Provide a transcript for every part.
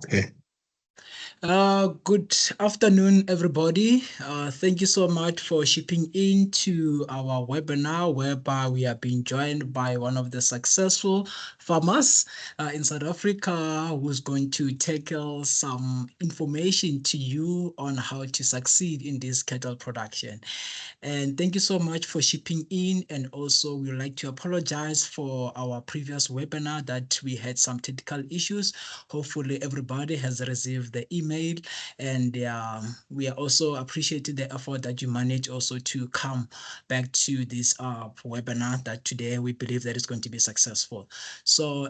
Okay. Good afternoon, everybody. Thank you so much for shipping in to our webinar, whereby we are being joined by one of the successful farmers in South Africa who's going to tackle some information to you on how to succeed in this cattle production. And thank you so much for shipping in. And also, we would like to apologize for our previous webinar that we had some technical issues. Hopefully, everybody has received the email. And we are also appreciating the effort that you managed also to come back to this webinar that today we believe that is going to be successful. So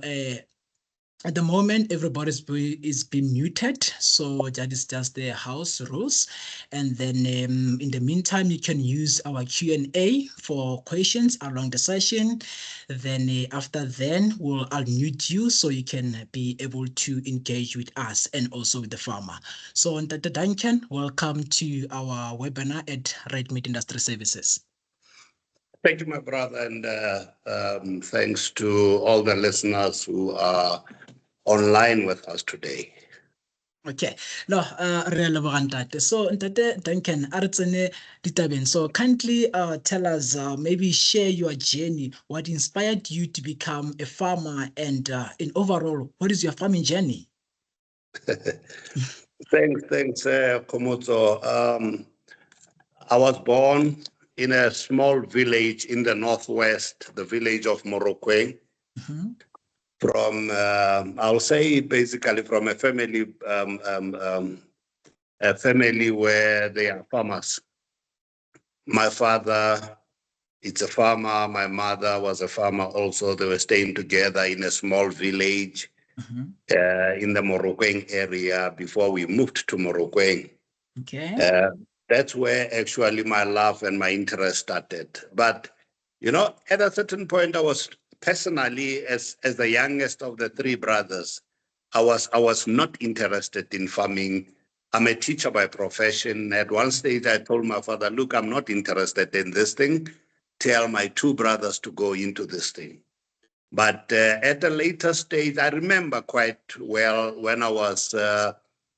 at the moment, everybody's is being muted, so that is just the house rules. And then in the meantime, you can use our Q&A for questions along the session. Then after then, we'll unmute you so you can be able to engage with us and also with the farmer. So Dr. Duncan, welcome to our webinar at Red Meat Industry Services. Thank you, my brother, and thanks to all the listeners who are online with us today. Okay. No, re a leboga ntate. So ntate Duncan, a re tsene ditabeng. So kindly tell us, maybe share your journey, what inspired you to become a farmer, and in overall, what is your farming journey? Thanks, Khomotso. I was born in a small village in the northwest, the village of Morokweng. Mhm. From I'll say basically from a family where they are farmers. My father, it's a farmer. My mother was a farmer also. They were staying together in a small village Mhm. in the Morokweng area before we moved to Morokweng. Okay. Uh, that's where actually my love and my interest started. But at a certain point, I was personally, as the youngest of the three brothers, I was not interested in farming. I'm a teacher by profession. At one stage, I told my father, "Look, I'm not interested in this thing. Tell my two brothers to go into this thing." But at a later stage, I remember quite well when I was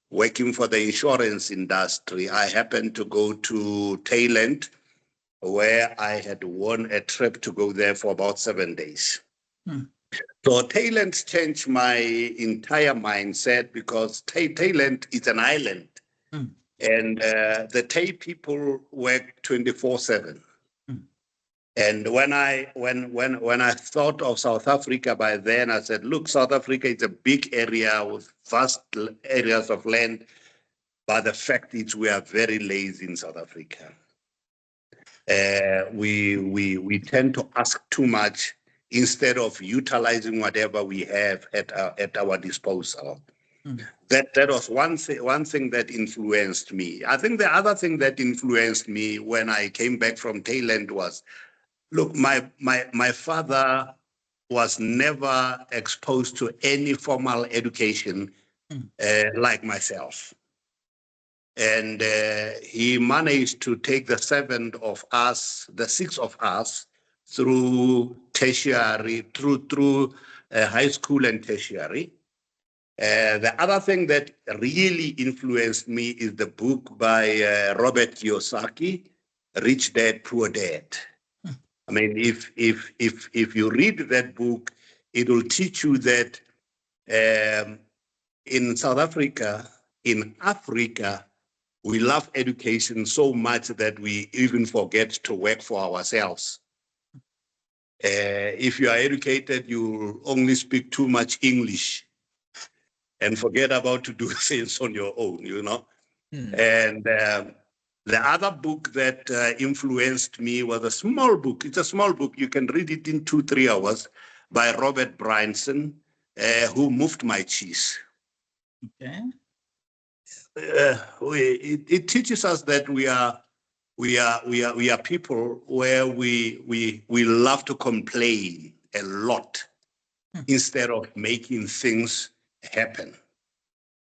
working for the insurance industry. I happened to go to Thailand, where I had won a trip to go there for about 7 days. Hmm. So Thailand changed my entire mindset because Thailand is an island, Hmm. and the Thai people work 24/7. Hmm. And when I thought of South Africa by then, I said, look, South Africa is a big area with vast areas of land, but the fact is we are very lazy in South Africa. We tend to ask too much instead of utilizing whatever we have at our disposal. Hmm. That was one thing that influenced me. I think the other thing that influenced me when I came back from Thailand was, look, my father was never exposed to any formal education Hmm. like myself. And he managed to take the six of us through tertiary, through high school and tertiary. The other thing that really influenced me is the book by Robert Kiyosaki, Rich Dad, Poor Dad. I mean, if you read that book, it will teach you that um, in South Africa, in Africa, we love education so much that we even forget to work for ourselves. If you are educated, you only speak too much English and forget about to do things on your own. Hmm. And the other book that influenced me was a small book. It's a small book. You can read it in 2-3 hours by Robert Bryanson, Who Moved My Cheese. Okay. It teaches us that we are people where we love to complain a lot Hmm. instead of making things happen.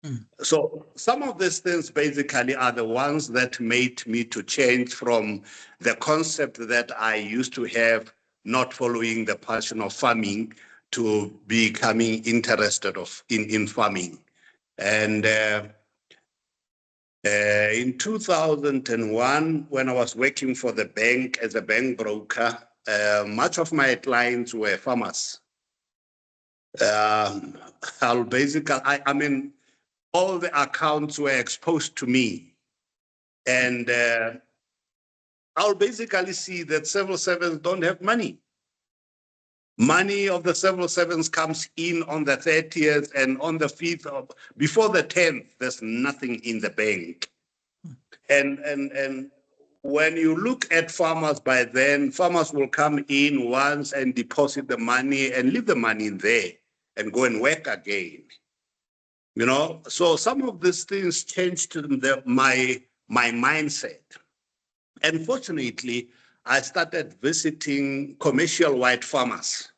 Hmm. So some of these things basically are the ones that made me to change from the concept that I used to have, not following the passion of farming, to becoming interested in farming. And in 2001, when I was working for the bank as a bank broker, much of my clients were farmers. I mean, all the accounts were exposed to me. And I'll basically see that civil servants don't have money. Money of the civil servants comes in on the 30th and on the 5th, before the 10th, there's nothing in the bank. And when you look at farmers by then, farmers will come in once and deposit the money and leave the money in there and go and work again. You know, so some of these things changed my mindset. And fortunately, I started visiting commercial white farmers.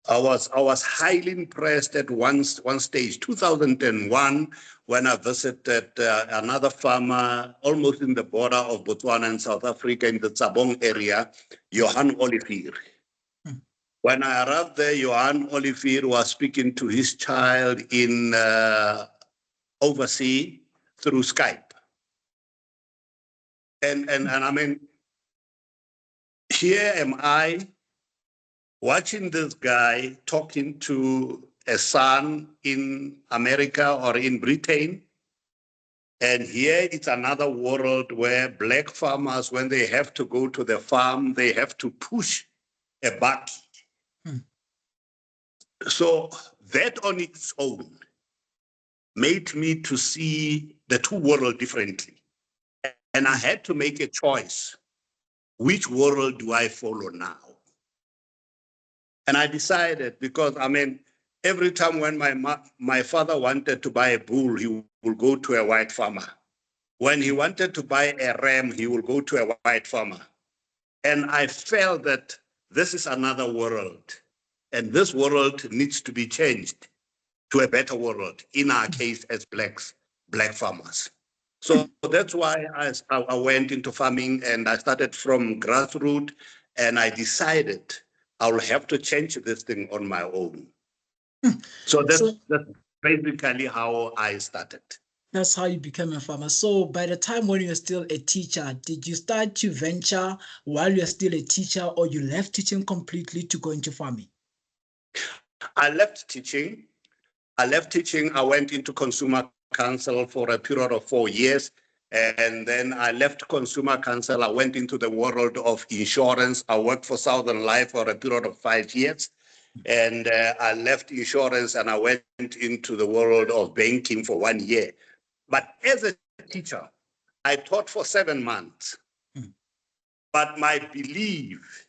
I was highly impressed at one stage, 2001, when I visited another farmer almost in the border of Botswana and South Africa in the Tsabong area, Johan Olivier. When I arrived there, Johan Olivier was speaking to his child in overseas through Skype. And I mean, here am I watching this guy talking to a son in America or in Britain. And here it's another world where black farmers, when they have to go to the farm, they have to push a bucket. So that on its own made me to see the two worlds differently. And I had to make a choice. Which world do I follow now? And I decided, because I mean, every time when my father wanted to buy a bull, he would go to a white farmer. When he wanted to buy a ram, he would go to a white farmer. And I felt that this is another world. And this world needs to be changed to a better world, in our case as black farmers. So that's why I went into farming, and I started from grassroots, and I decided I'll have to change this thing on my own. So that's basically how I started. That's how you became a farmer. So by the time when you were still a teacher, did you start to venture while you're still a teacher, or you left teaching completely to go into farming? I left teaching. I went into consumer council for a period of 4 years. And then I left consumer council. I went into the world of insurance. I worked for Southern Life for a period of 5 years. And I left insurance and I went into the world of banking for 1 year. But as a teacher, I taught for 7 months. But my belief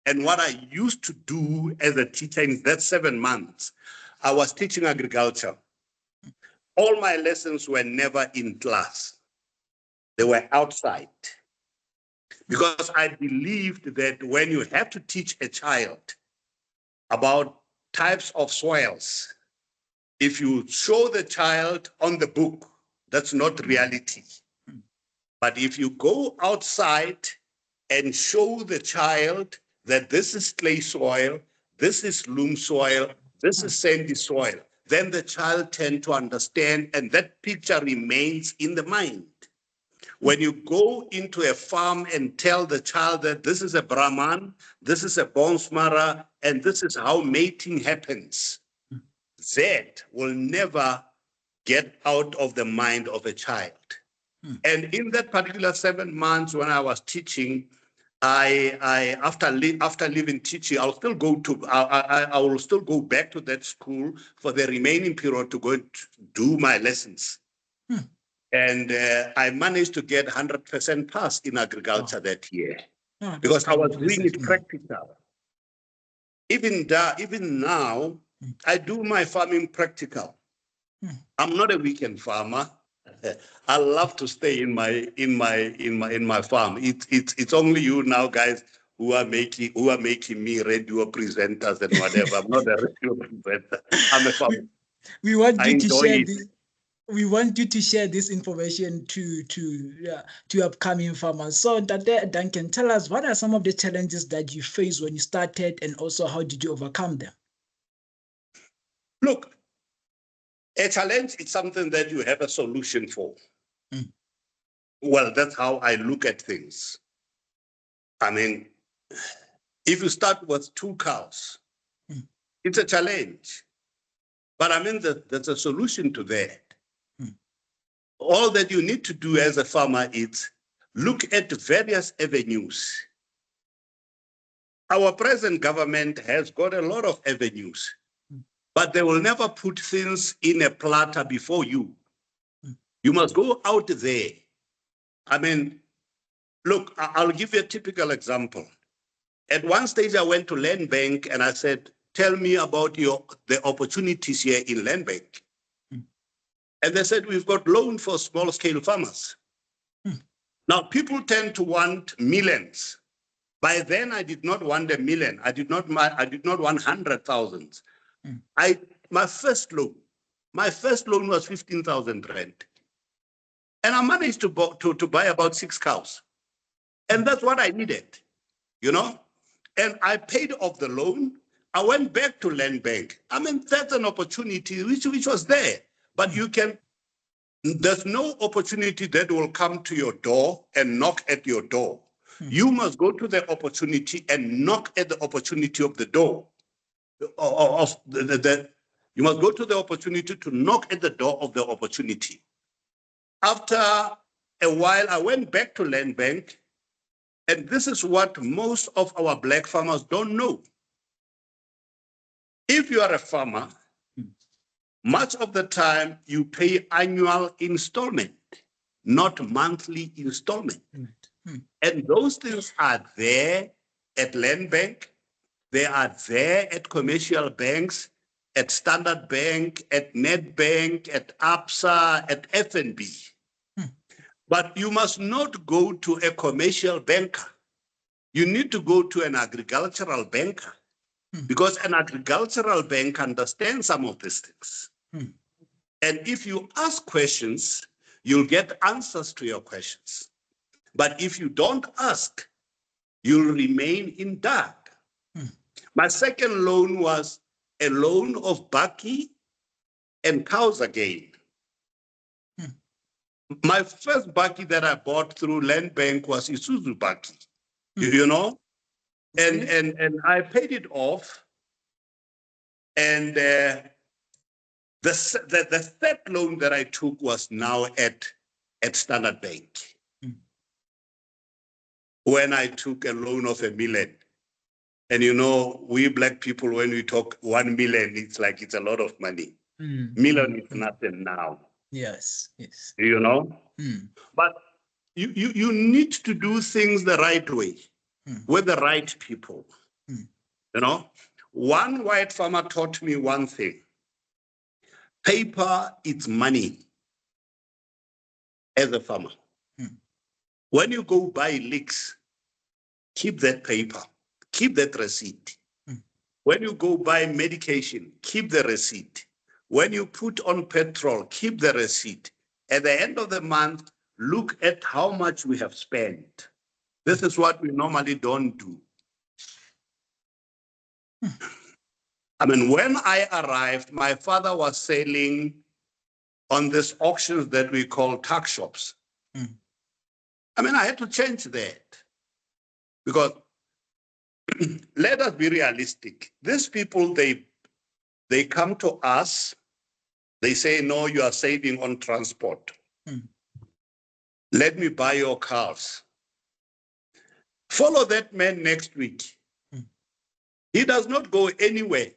and what I used to do as a teacher in that 7 months, I was teaching agriculture. All my lessons were never in class. They were outside. Because I believed that when you have to teach a child about types of soils, if you show the child on the book, that's not reality. But if you go outside and show the child that this is clay soil, this is loam soil, this is sandy soil, then the child tends to understand, and that picture remains in the mind. When you go into a farm and tell the child that this is a Brahman, this is a Bonsmara, and this is how mating happens, that will never get out of the mind of a child. And in that particular 7 months when I was teaching, after leaving teaching, I will still go back to that school for the remaining period to go and do my lessons. And I managed to get 100% pass in agriculture that year because I was doing it practical. Even now, I do my farming practical. I'm not a weekend farmer. I love to stay in my farm. It's only you now, guys, who are making me radio presenters and whatever. I'm not a radio presenter. I'm a farmer. We want you to share this. We want you to share this information to upcoming farmers. So, Duncan, tell us, what are some of the challenges that you faced when you started, and also how did you overcome them? Look, A challenge is something that you have a solution for. Mm. Well, that's how I look at things. I mean, if you start with 2 cows, it's a challenge. But I mean, there's a solution to that. All that you need to do as a farmer is look at various avenues. Our present government has got a lot of avenues, but they will never put things in a platter before you. You must go out there. I mean, look, I'll give you a typical example. At one stage, I went to Land Bank and I said, tell me about the opportunities here in Land Bank. And they said, we've got loan for small scale farmers. Now, people tend to want millions. By then, I did not want a million. I did not want 100,000. My first loan was 15,000 rand. And I managed to buy about 6 cows. And that's what I needed, you know? And I paid off the loan. I went back to Land Bank. I mean, that's an opportunity which was there. But there's no opportunity that will come to your door and knock at your door. You must go to the opportunity and knock at the opportunity of the door. You must go to the opportunity to knock at the door of the opportunity. After a while, I went back to Land Bank, and this is what most of our black farmers don't know. If you are a farmer, much of the time you pay annual installment, not monthly installment. And those things are there at Land Bank. They are there at commercial banks, at Standard Bank, at Nedbank, at ABSA, at FNB. But you must not go to a commercial banker. You need to go to an agricultural banker, because an agricultural bank understands some of these things. And if you ask questions, you'll get answers to your questions. But if you don't ask, you'll remain in dark. My second loan was a loan of Baki and cows again. My first Baki that I bought through Land Bank was Isuzu Baki, you know, and I paid it off. And the third loan that I took was now at Standard Bank. When I took a loan of 1 million. And you know, we black people, when we talk 1 million, it's like it's a lot of money. Million is nothing now. Yes, yes. You know? But you need to do things the right way with the right people. You know? One white farmer taught me one thing. Paper is money as a farmer. When you go buy leeks, keep that paper, keep that receipt. When you go buy medication, keep the receipt. When you put on petrol, keep the receipt. At the end of the month, look at how much we have spent. This is what we normally don't do. I mean, when I arrived, my father was selling on these auctions that we call tuck shops. I mean, I had to change that because let us be realistic. These people, they come to us, they say, no, you are saving on transport. Let me buy your cars. Follow that man next week. He does not go anywhere.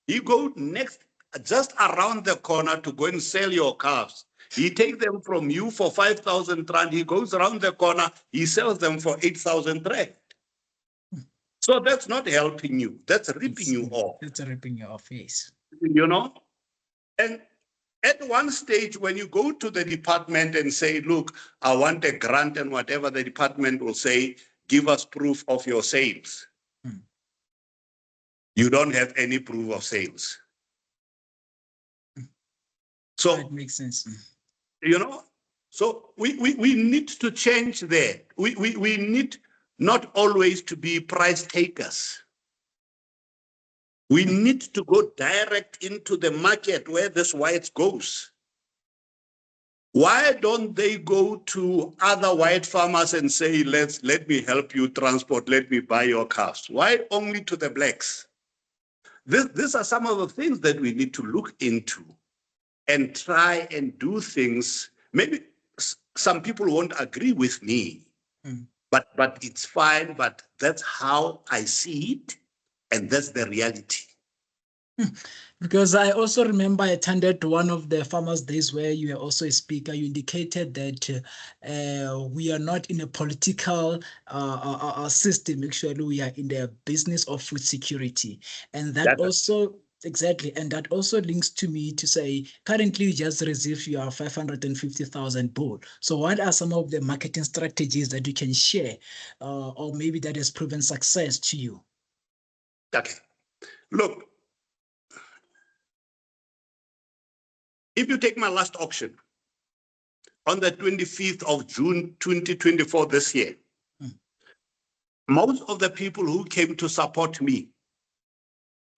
He goes next, just around the corner to go and sell your cars. He takes them from you for 5,000 rand. He goes around the corner. He sells them for 8,000 rand. So that's not helping you. That's ripping you off. That's ripping you off, yes. You know? And at one stage, when you go to the department and say, look, I want a grant and whatever, the department will say, give us proof of your sales. You don't have any proof of sales. So that makes sense. You know, so we need to change that. We need not always to be price takers. We need to go direct into the market where this white goes. Why don't they go to other white farmers and say, let me help you transport, let me buy your cars? Why only to the blacks? These are some of the things that we need to look into and try and do things. Maybe some people won't agree with me, but it's fine. But that's how I see it, and that's the reality. Because I also remember I attended one of the farmers' days where you were also a speaker. You indicated that we are not in a political system. Actually, we are in the business of food security. And that also, exactly, and that also links to me to say, currently you just received your 550,000 bull. So what are some of the marketing strategies that you can share or maybe that has proven success to you? Okay. Look, if you take my last auction on the 25th of June, 2024, this year, most of the people who came to support me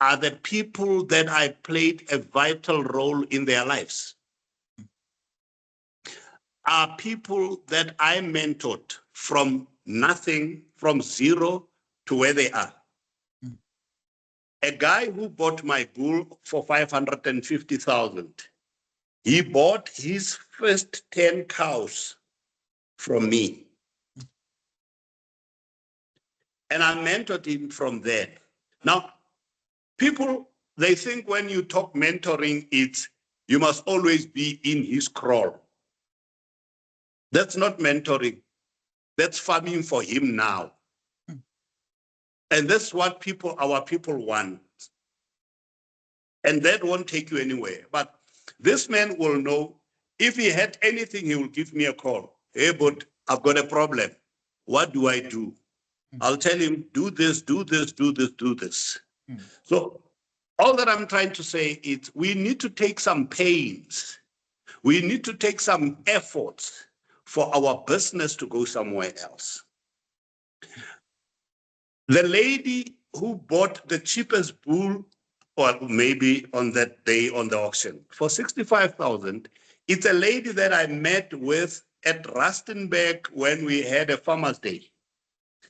are the people that I played a vital role in their lives. Are people that I mentored from nothing, from zero to where they are. A guy who bought my bull for 550,000, he bought his first 10 cows from me. And I mentored him from there. Now, people, they think when you talk mentoring, you must always be in his crawl. That's not mentoring. That's farming for him now. And that's what our people want. And that won't take you anywhere. But this man will know if he had anything, he will give me a call. Hey, but I've got a problem. What do I do? I'll tell him, do this, do this, do this, do this. So all that I'm trying to say is we need to take some pains. We need to take some efforts for our business to go somewhere else. The lady who bought the cheapest bull, or maybe on that day on the auction, for 65,000, it's a lady that I met with at Rustenburg when we had a farmer's day.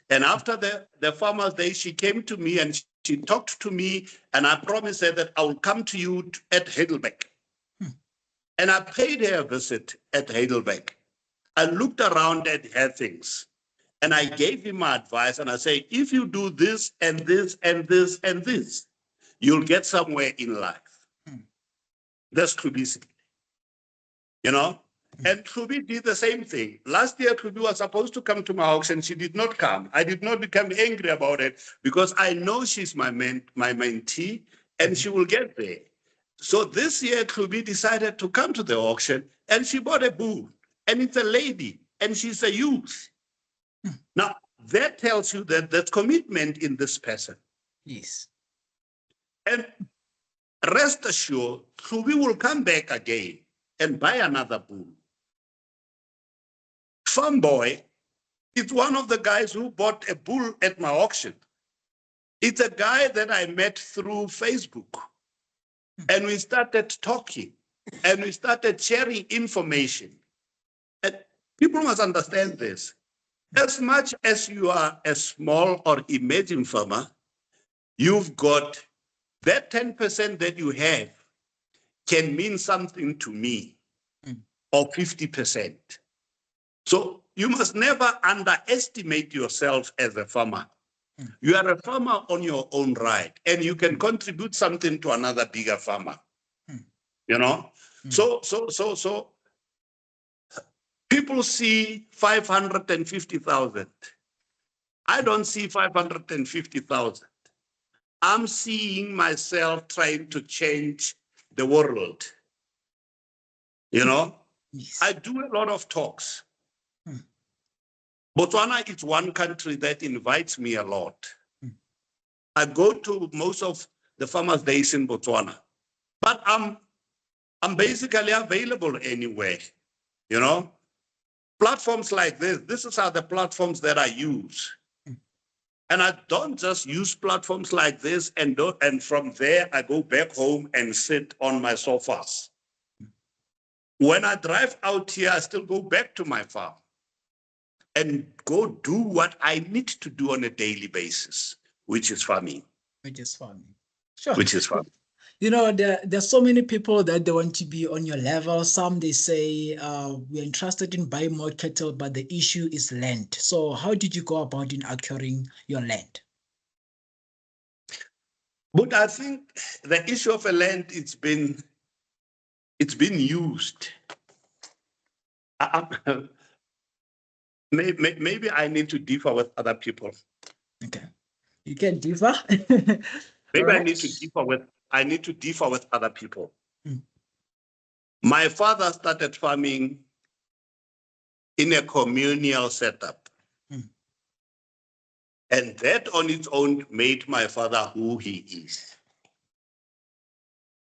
And after the farmer's day, she came to me and she talked to me, and I promised her that I will come to you at Heidelberg. And I paid her a visit at Heidelberg. I looked around at her things. And I gave him my advice, and I say, if you do this and this and this and this, you'll get somewhere in life. That's Krubi, you know? And Krubi did the same thing. Last year, Krubi was supposed to come to my auction. She did not come. I did not become angry about it because I know she's my mentee, and she will get there. So this year, Krubi decided to come to the auction, and she bought a bull, and it's a lady, and she's a youth. Now, that tells you that there's commitment in this person. Yes. And rest assured, we will come back again and buy another bull. Farm Boy is one of the guys who bought a bull at my auction. It's a guy that I met through Facebook. And we started talking and we started sharing information. And people must understand this. As much as you are a small or emerging farmer, you've got that 10% that you have can mean something to me, or 50%. So you must never underestimate yourself as a farmer. You are a farmer on your own right, and you can contribute something to another bigger farmer. You know? So people see 550,000. I don't see 550,000. I'm seeing myself trying to change the world. You know, yes. I do a lot of talks. Botswana is one country that invites me a lot. I go to most of the farmers' days in Botswana, but I'm basically available anywhere. You know, platforms like this are the platforms that I use. And I don't just use platforms like this and from there I go back home and sit on my sofas. When I drive out here, I still go back to my farm and go do what I need to do on a daily basis, which is farming. Which is farming. Sure. Which is farming. You know, there's so many people that they want to be on your level. Some they say we're interested in buying more cattle, but the issue is land. So how did you go about in acquiring your land? But I think the issue of a land, it's been used. Maybe I need to differ with other people. Okay, you can differ. Maybe Right. I need to differ with other people. Mm. My father started farming in a communal setup. Mm. And that on its own made my father who he is.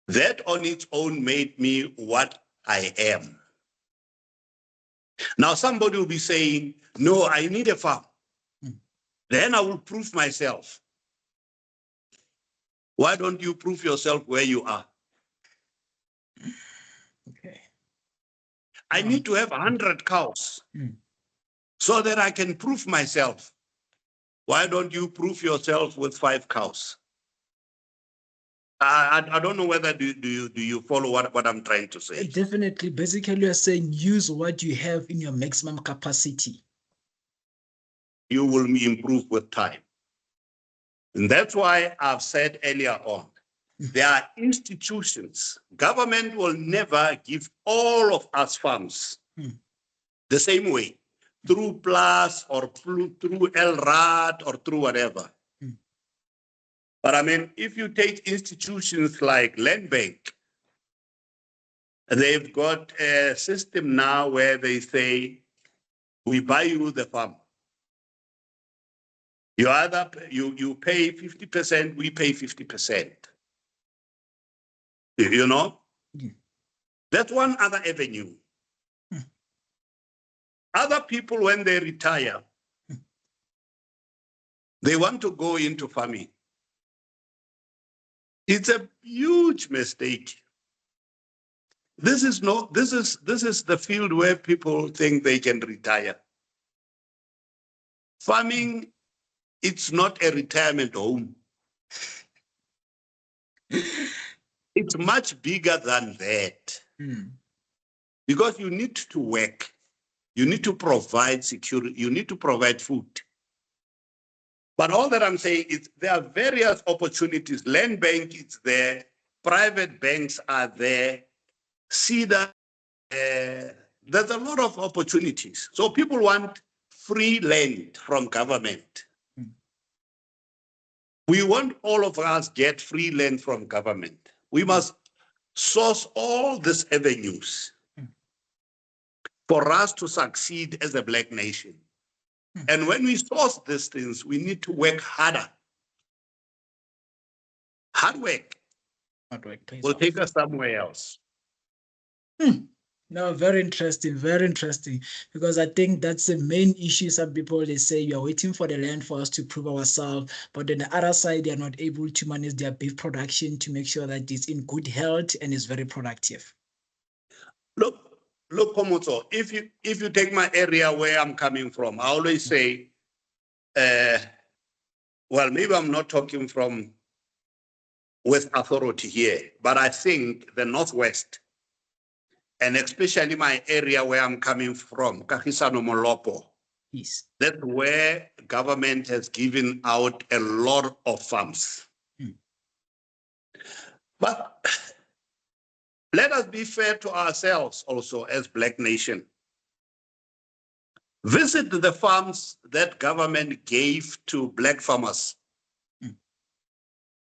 That on its own made me what I am. Now somebody will be saying, no, I need a farm. Mm. Then I will prove myself. Why don't you prove yourself where you are? Okay. I need to have 100 cows so that I can prove myself. Why don't you prove yourself with 5 cows? I don't know whether do you follow what I'm trying to say. Definitely. Basically, you're saying use what you have in your maximum capacity. You will improve with time. And that's why I've said earlier on, there are institutions. Government will never give all of us farms the same way, through PLUS or through LRAD or through whatever. But I mean, if you take institutions like Land Bank, they've got a system now where they say, we buy you the farm. You either you pay 50%, we pay 50%. You know? That's one other avenue. Other people, when they retire, they want to go into farming. It's a huge mistake. This is the field where people think they can retire. Farming, it's not a retirement home. It's much bigger than that. Because you need to work. You need to provide security. You need to provide food. But all that I'm saying is there are various opportunities. Land Bank is there. Private banks are there. CEDA, there's a lot of opportunities. So people want free land from government. We want all of us get free land from government. We must source all these avenues for us to succeed as a Black nation. And when we source these things, we need to work harder. Hard work will take us somewhere else. No, very interesting, because I think that's the main issue. Some people, they say we are waiting for the land for us to prove ourselves, but on the other side, they are not able to manage their beef production to make sure that it's in good health and is very productive. Look, Khomotso, if you take my area where I'm coming from, I always say, well, maybe I'm not talking from with authority here, but I think the Northwest, and especially my area where I'm coming from, Kagisano Molopo, yes, that's where government has given out a lot of farms. But let us be fair to ourselves also as Black nation. Visit the farms that government gave to Black farmers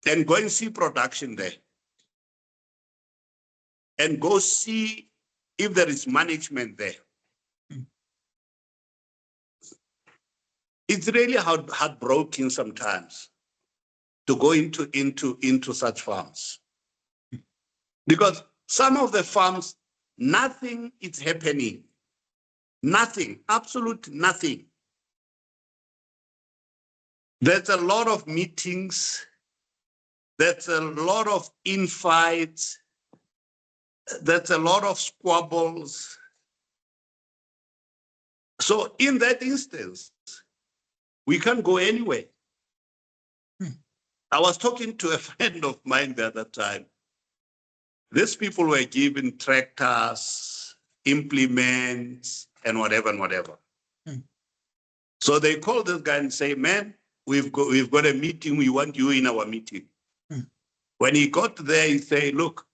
and go and see production there. And go see if there is management there. It's really heartbroken sometimes to go into such farms. Because some of the farms, nothing is happening. Nothing, absolute nothing. There's a lot of meetings. There's a lot of infights. There's a lot of squabbles. So in that instance, we can't go anywhere. I was talking to a friend of mine the other time. These people were given tractors, implements, and whatever and whatever. So they called this guy and say, man, we've got a meeting. We want you in our meeting. When he got there, he said, look,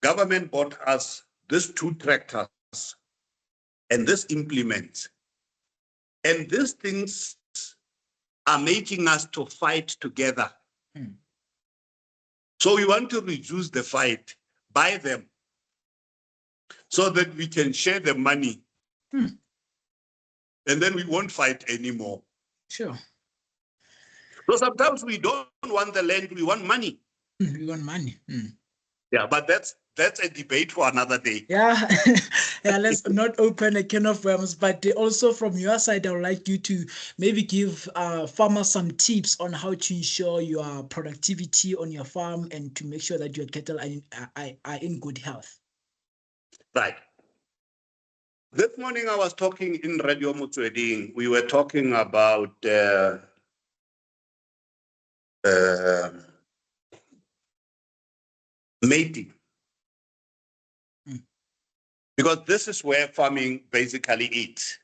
government bought us these 2 tractors and this implement. And these things are making us to fight together. So we want to reduce the fight, buy them, so that we can share the money. And then we won't fight anymore. Sure. So sometimes we don't want the land, we want money. We want money. Yeah, but that's a debate for another day. Yeah, yeah. Let's not open a can of worms. But also from your side, I would like you to maybe give farmers some tips on how to ensure your productivity on your farm and to make sure that your cattle are in good health. Right. This morning I was talking in Radio Motsweding. We were talking about mating. Because this is where farming basically is.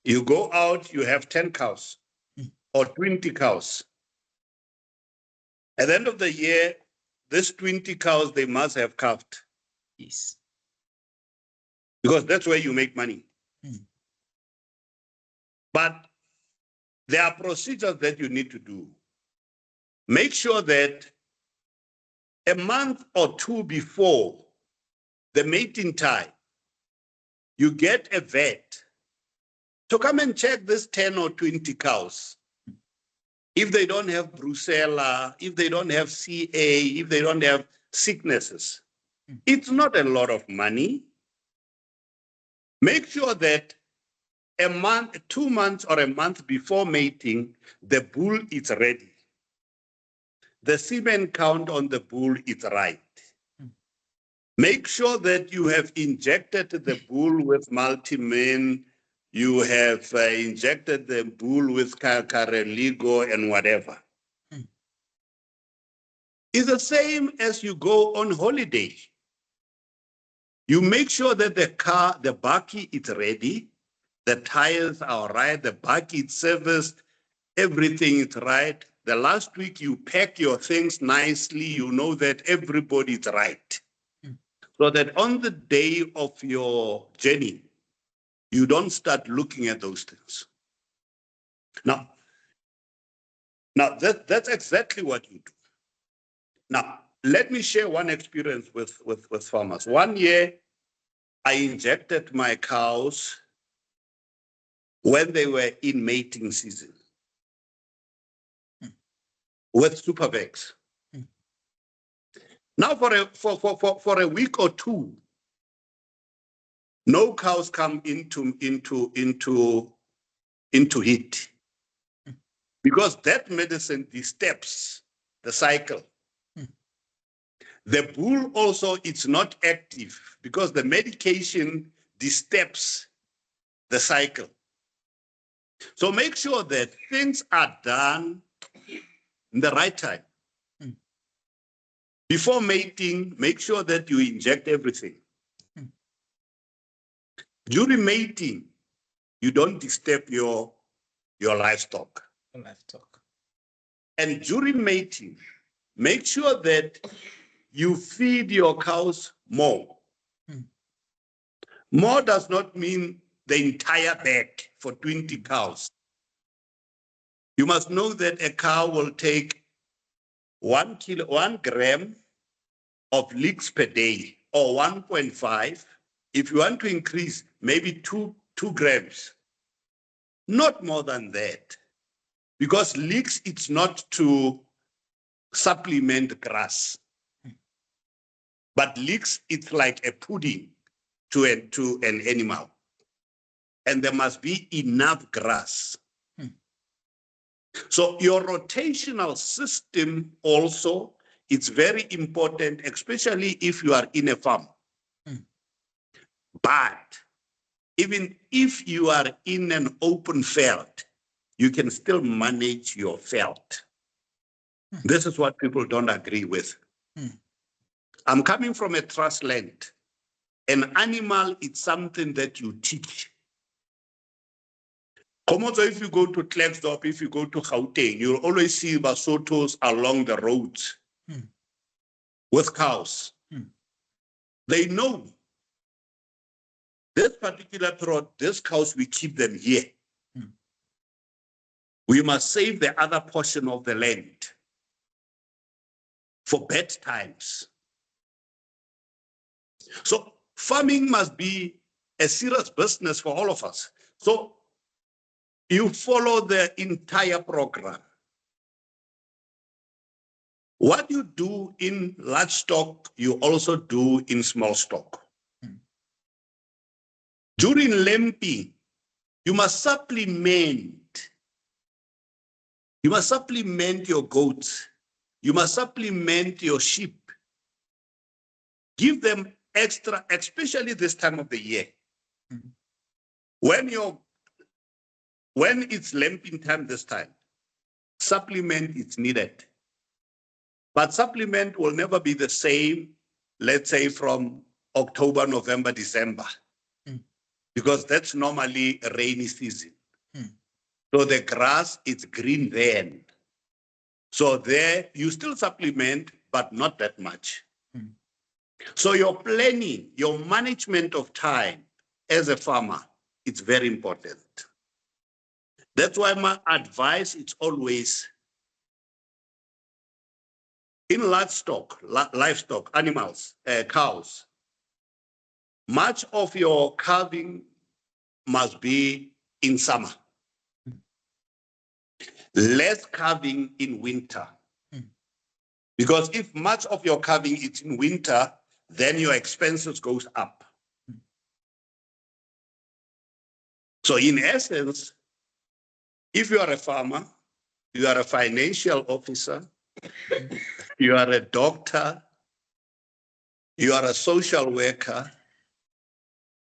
You go out, you have 10 cows or 20 cows. At the end of the year, these 20 cows, they must have calved. Yes. Because that's where you make money. But there are procedures that you need to do. Make sure that a month or 2 before the mating time, you get a vet to come and check this 10 or 20 cows. If they don't have brucella, if they don't have CA, if they don't have sicknesses, it's not a lot of money. Make sure that a month, 2 months or a month before mating, the bull is ready. The semen count on the bull is right. Make sure that you have injected the bull with multimin, you have injected the bull with careligo and whatever. It's the same as you go on holiday. You make sure that the bakkie is ready, the tires are right, the bakkie is serviced, everything is right. The last week you pack your things nicely, you know that everybody is right. So that on the day of your journey, you don't start looking at those things. Now that's exactly what you do. Now, let me share one experience with farmers. One year, I injected my cows when they were in mating season with Supervex. Now, for a week or 2, no cows come into heat because that medicine disturbs the cycle. The bull also, it's not active because the medication disturbs the cycle. So make sure that things are done in the right time. Before mating, make sure that you inject everything. During mating, you don't disturb your livestock. And during mating, make sure that you feed your cows more. More does not mean the entire bag for 20 cows. You must know that a cow will take 1 gram of leeks per day or 1.5. If you want to increase, maybe 2 grams. Not more than that. Because leeks, it's not to supplement grass. But leeks, it's like a pudding to an animal. And there must be enough grass. So your rotational system also, it's very important, especially if you are in a farm. But even if you are in an open field, you can still manage your field. This is what people don't agree with. I'm coming from a trust land. An animal is something that you teach. Khomotso, if you go to Livestock, if you go to Gauteng, you'll always see Basotos along the roads with cows. They know this particular period, these cows, we keep them here. We must save the other portion of the land for bad times. So farming must be a serious business for all of us. So you follow the entire program. What you do in large stock, you also do in small stock. During lambing, you must supplement. You must supplement your goats. You must supplement your sheep. Give them extra, especially this time of the year. When it's lambing time this time, supplement is needed. But supplement will never be the same, let's say from October, November, December, because that's normally a rainy season. So the grass is green then. So there you still supplement, but not that much. So your planning, your management of time as a farmer, it's very important. That's why my advice is always in livestock, animals, cows, much of your calving must be in summer. Less calving in winter. Because if much of your calving is in winter, then your expenses goes up. So in essence, if you are a farmer, you are a financial officer, you are a doctor, you are a social worker,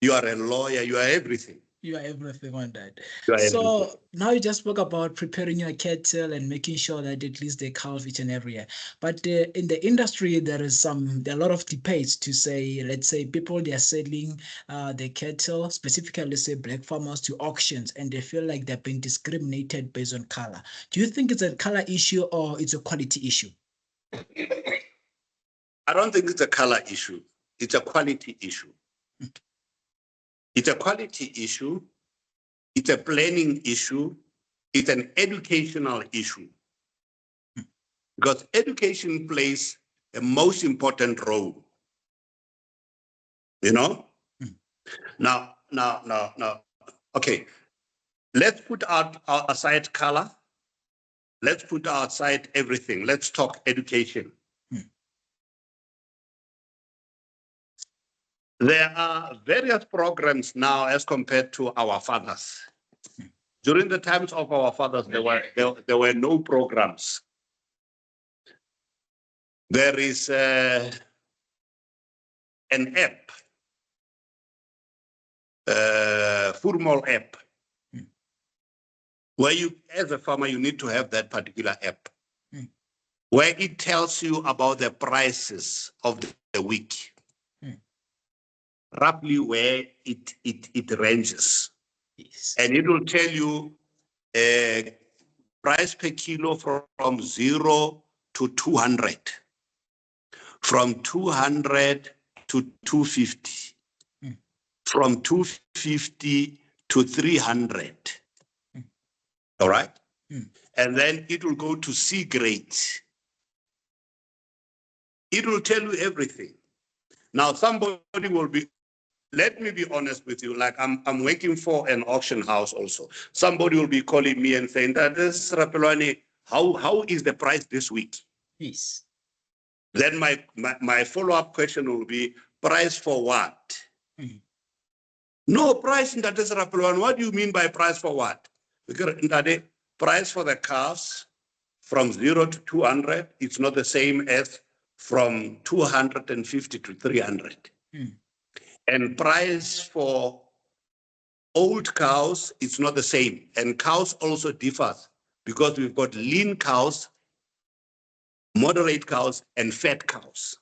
you are a lawyer, you are everything. You are everything on that. So everything. Now you just spoke about preparing your cattle and making sure that at least they calve each and every year. But in the industry, there are a lot of debates to say, let's say people, they are selling their cattle, specifically say black farmers, to auctions, and they feel like they're being discriminated based on color. Do you think it's a color issue or it's a quality issue? I don't think it's a color issue. It's a quality issue. It's a quality issue. It's a planning issue. It's an educational issue. Because education plays a most important role. You know? Now, okay. Let's put aside color. Let's put aside everything. Let's talk education. There are various programs now as compared to our fathers. During the times of our fathers, there were no programs. There is an app, Furmol app, where you, as a farmer, you need to have that particular app, where it tells you about the prices of the week. Roughly where it ranges. Yes. And it will tell you price per kilo from 0 to 200, from 200 to 250, from 250 to 300. All right? And then it will go to C grade. It will tell you everything. Now, somebody will be, let me be honest with you, like I'm working for an auction house also. Somebody will be calling me and saying that this Serapelwane, how is the price this week? Yes. Then my follow-up question will be, price for what? No, price in that Serapelwane. What do you mean by price for what? Because in that price for the calves from 0 to 200, it's not the same as from 250 to 300. And price for old cows, it's not the same. And cows also differs because we've got lean cows, moderate cows, and fat cows.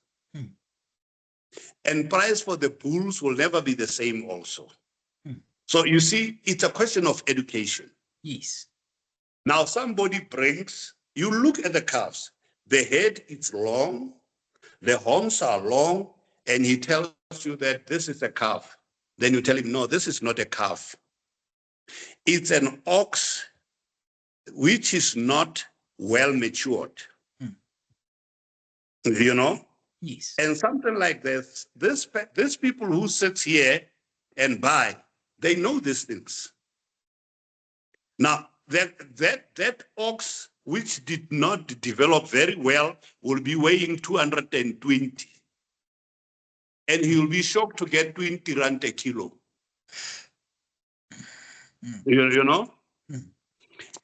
And price for the bulls will never be the same also. So you see, it's a question of education. Yes. Now somebody brings, you look at the calves, the head is long, the horns are long, and he tells you that this is a calf. Then you tell him, no, this is not a calf. It's an ox which is not well matured. You know? Yes. And something like this people who sit here and buy, they know these things. Now, that ox which did not develop very well will be weighing 220. And he will be shocked to get 20 rand a kilo. You know?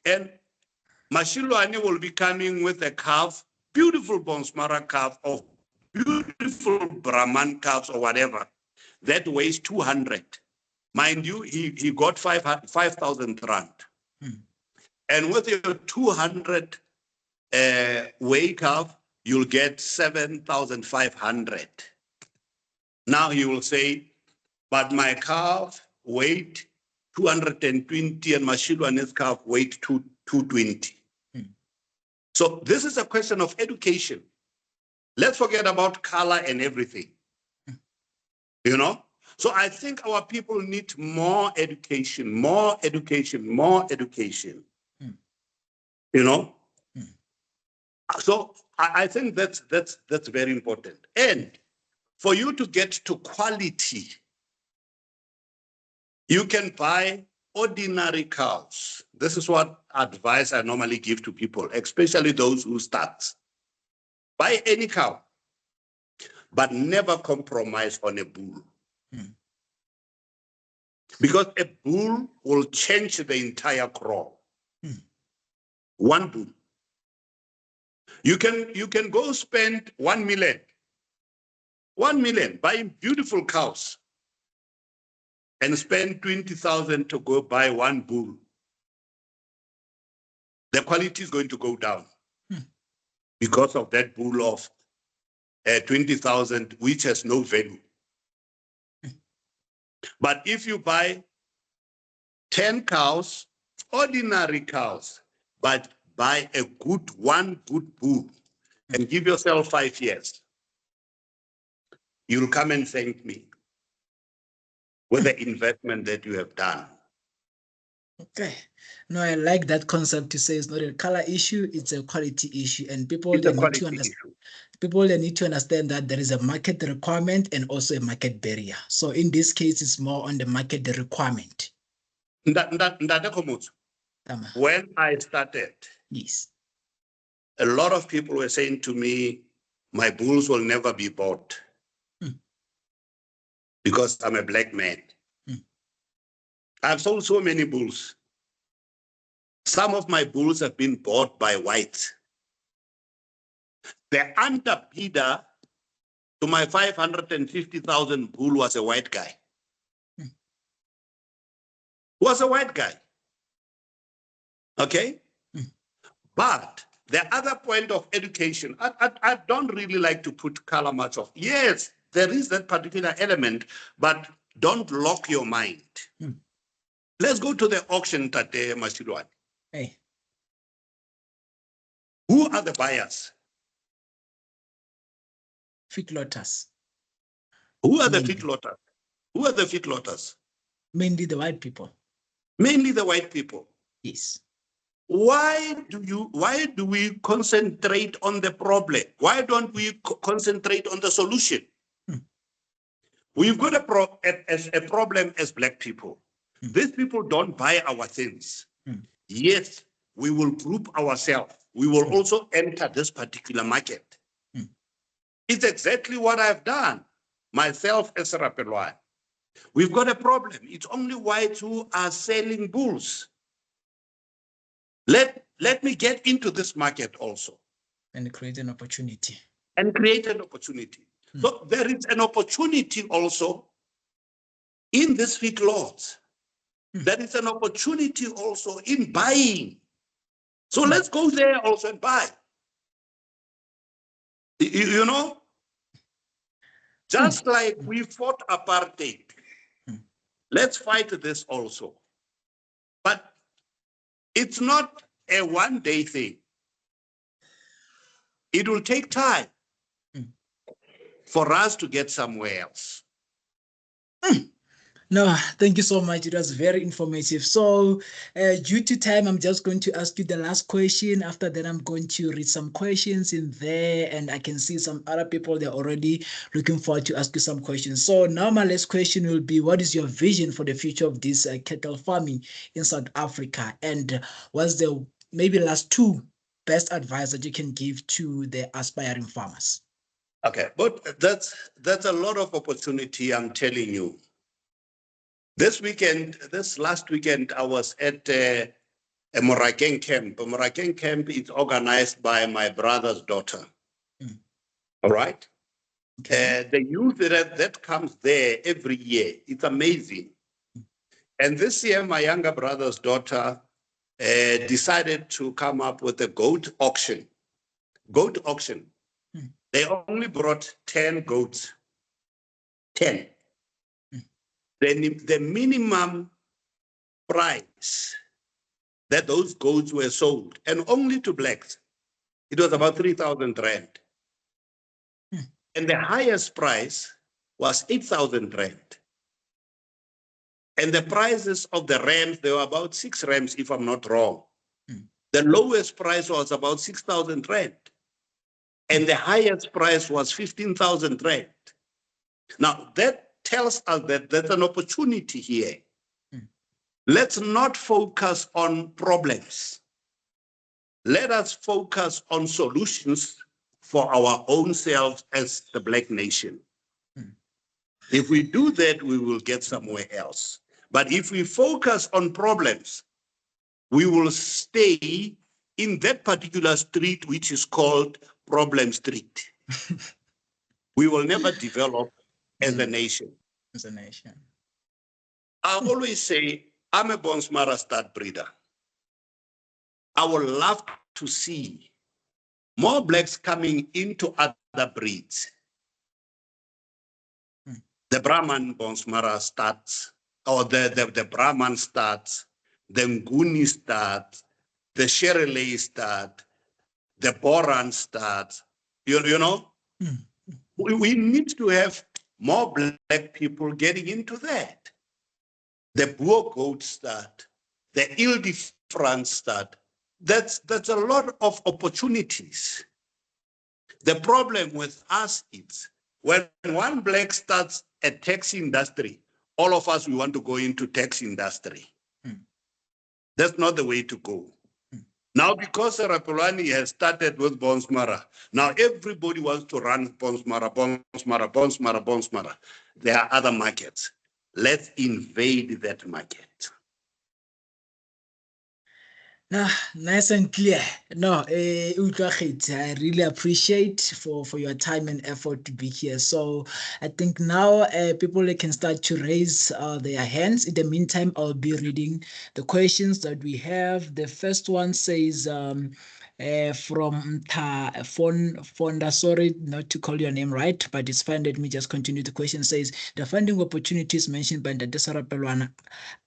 And Mashiloane will be coming with a calf, beautiful Bonsmara calf, or beautiful Brahman calves or whatever, that weighs 200. Mind you, he got 5,000 rand. And with your 200 weight calf, you'll get 7,500. Now he will say, but my calf weight 220 and Mashiloane's calf weight 220. So this is a question of education. Let's forget about color and everything. You know? So I think our people need more education, more education, more education. You know? So I think that's very important. And for you to get to quality, you can buy ordinary cows. This is what advice I normally give to people, especially those who start. Buy any cow, but never compromise on a bull. Because a bull will change the entire crop. One bull. You can go spend 1 million. 1 million buying beautiful cows and spend 20,000 to go buy one bull. The quality is going to go down because of that bull of 20,000, which has no value. But if you buy 10 cows, ordinary cows, but buy one good bull and give yourself 5 years, you'll come and thank me with the investment that you have done. Okay. No, I like that concept to say it's not a color issue, it's a quality issue. And people need to understand. People need to understand that there is a market requirement and also a market barrier. So in this case, it's more on the market requirement. Khomotso, when I started, yes, a lot of people were saying to me, my bulls will never be bought because I'm a black man. I've sold so many bulls. Some of my bulls have been bought by whites. The underbidder to my 550,000 bull was a white guy. Was a white guy. Okay? But the other point of education, I don't really like to put color much of. Yes, there is that particular element, but don't lock your mind. Let's go to the auction, Tate Mashiloane. Hey. Who are the buyers? Feedlotters. Who are the feedlotters? Who are the feedlotters? Mainly the white people. Mainly the white people. Yes. Why do we concentrate on the problem? Why don't we concentrate on the solution? We've got a problem as black people. These people don't buy our things. Yes, we will group ourselves. We will also enter this particular market. It's exactly what I've done myself as Serapelwane. We've got a problem. It's only whites who are selling bulls. Let me get into this market also. And create an opportunity. And create an opportunity. So there is an opportunity also in this feedlots. There is an opportunity also in buying. So let's go there also and buy. You know, just like we fought apartheid, let's fight this also. But it's not a one-day thing. It will take time for us to get somewhere else. No, thank you so much. It was very informative. So due to time, I'm just going to ask you the last question. After that, I'm going to read some questions in there, and I can see some other people, they're already looking forward to ask you some questions. So now my last question will be, what is your vision for the future of this cattle farming in South Africa? And what's the maybe last two best advice that you can give to the aspiring farmers? Okay, but that's a lot of opportunity, I'm telling you. This last weekend, I was at a Morakeng camp. A Morakeng camp is organized by my brother's daughter. All right? Okay. The youth that comes there every year, it's amazing. And this year, my younger brother's daughter decided to come up with a goat auction. Goat auction. They only brought 10 goats. 10. The minimum price that those goats were sold, and only to blacks, it was about 3,000 rand. And the highest price was 8,000 rand. And the prices of the rams, they were about 6 rams, if I'm not wrong. The lowest price was about 6,000 rand. And the highest price was 15,000 rand. Now, that tells us that there's an opportunity here. Let's not focus on problems. Let us focus on solutions for our own selves as the Black nation. If we do that, we will get somewhere else. But if we focus on problems, we will stay in that particular street, which is called Problem Street. We will never develop as a nation. As a nation. I always say, I'm a Bonsmara stud breeder. I would love to see more blacks coming into other breeds. The Brahman Bonsmara studs, or the Brahman studs, the Nguni studs, the Sherele stud, the Boran studs, you know? We need to have more black people getting into that. The Boer goat stud, the Ile-de-France stud, that's a lot of opportunities. The problem with us is when one black starts a taxi industry, all of us, we want to go into tax industry. That's not the way to go. Now, because Serapelwane has started with Bonsmara, now everybody wants to run Bonsmara, Bonsmara, Bonsmara, Bonsmara. There are other markets. Let's invade that market. Nice and clear. No, I really appreciate for your time and effort to be here. So I think now people can start to raise their hands. In the meantime, I'll be reading the questions that we have. The first one says, from Fonda, sorry not to call your name right, but it's fine. Let me just continue. The question says, the funding opportunities mentioned by the Serapelwane,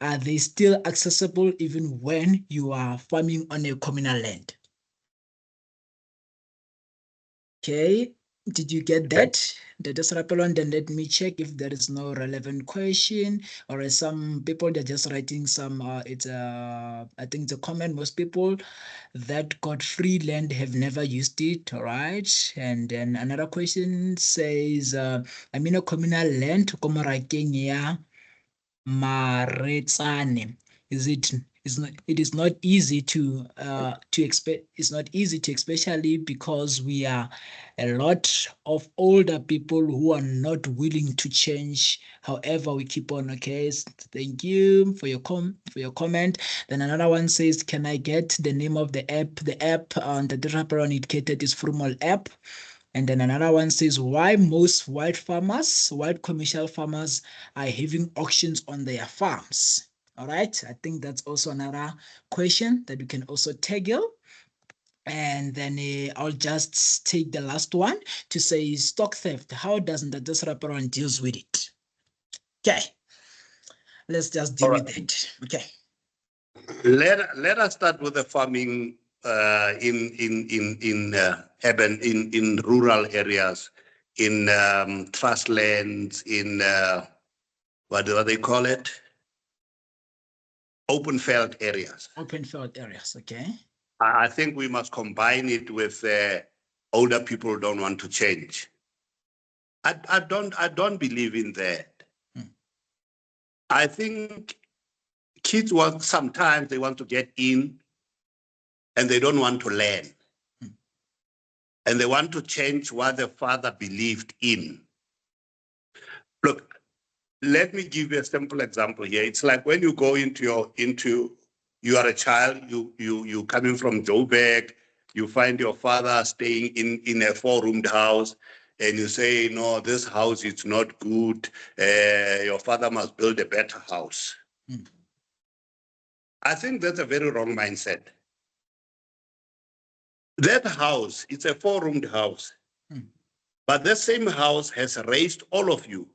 are they still accessible even when you are farming on a communal land? Okay, did you get that? The Serapelwane, then let me check if there is no relevant question, or some people, they're just writing some, I think it's a comment. Most people that got free land have never used it, all right? And then another question says, I'm in a communal land, ko Morakeng ya Maretsane. Is it it is not easy to expect. It's not easy to, especially because we are a lot of older people who are not willing to change. However, we keep on. Okay, thank you for your comment. Then another one says, can I get the name of the app? The app on the Serapelwane indicated is Frumal app. And then another one says, why most white commercial farmers are having auctions on their farms? All right, I think that's also another question that we can also tackle. And then I'll just take the last one to say stock theft. How doesn't the Serapelwane deals with it? Okay, let's just deal with it. Okay. Let us start with the farming in urban, in rural areas, in trust lands, in what do they call it? Open field areas. Open field areas, okay. I think we must combine it with older people who don't want to change. I don't believe in that. I think kids sometimes they want to get in and they don't want to learn. And they want to change what the father believed in. Look, let me give you a simple example here. It's like when you go you are a child, you coming from Joburg, you find your father staying in a 4-roomed house, and you say, no, this house is not good. Your father must build a better house. I think that's a very wrong mindset. That house, it's a 4-roomed house, but the same house has raised all of you.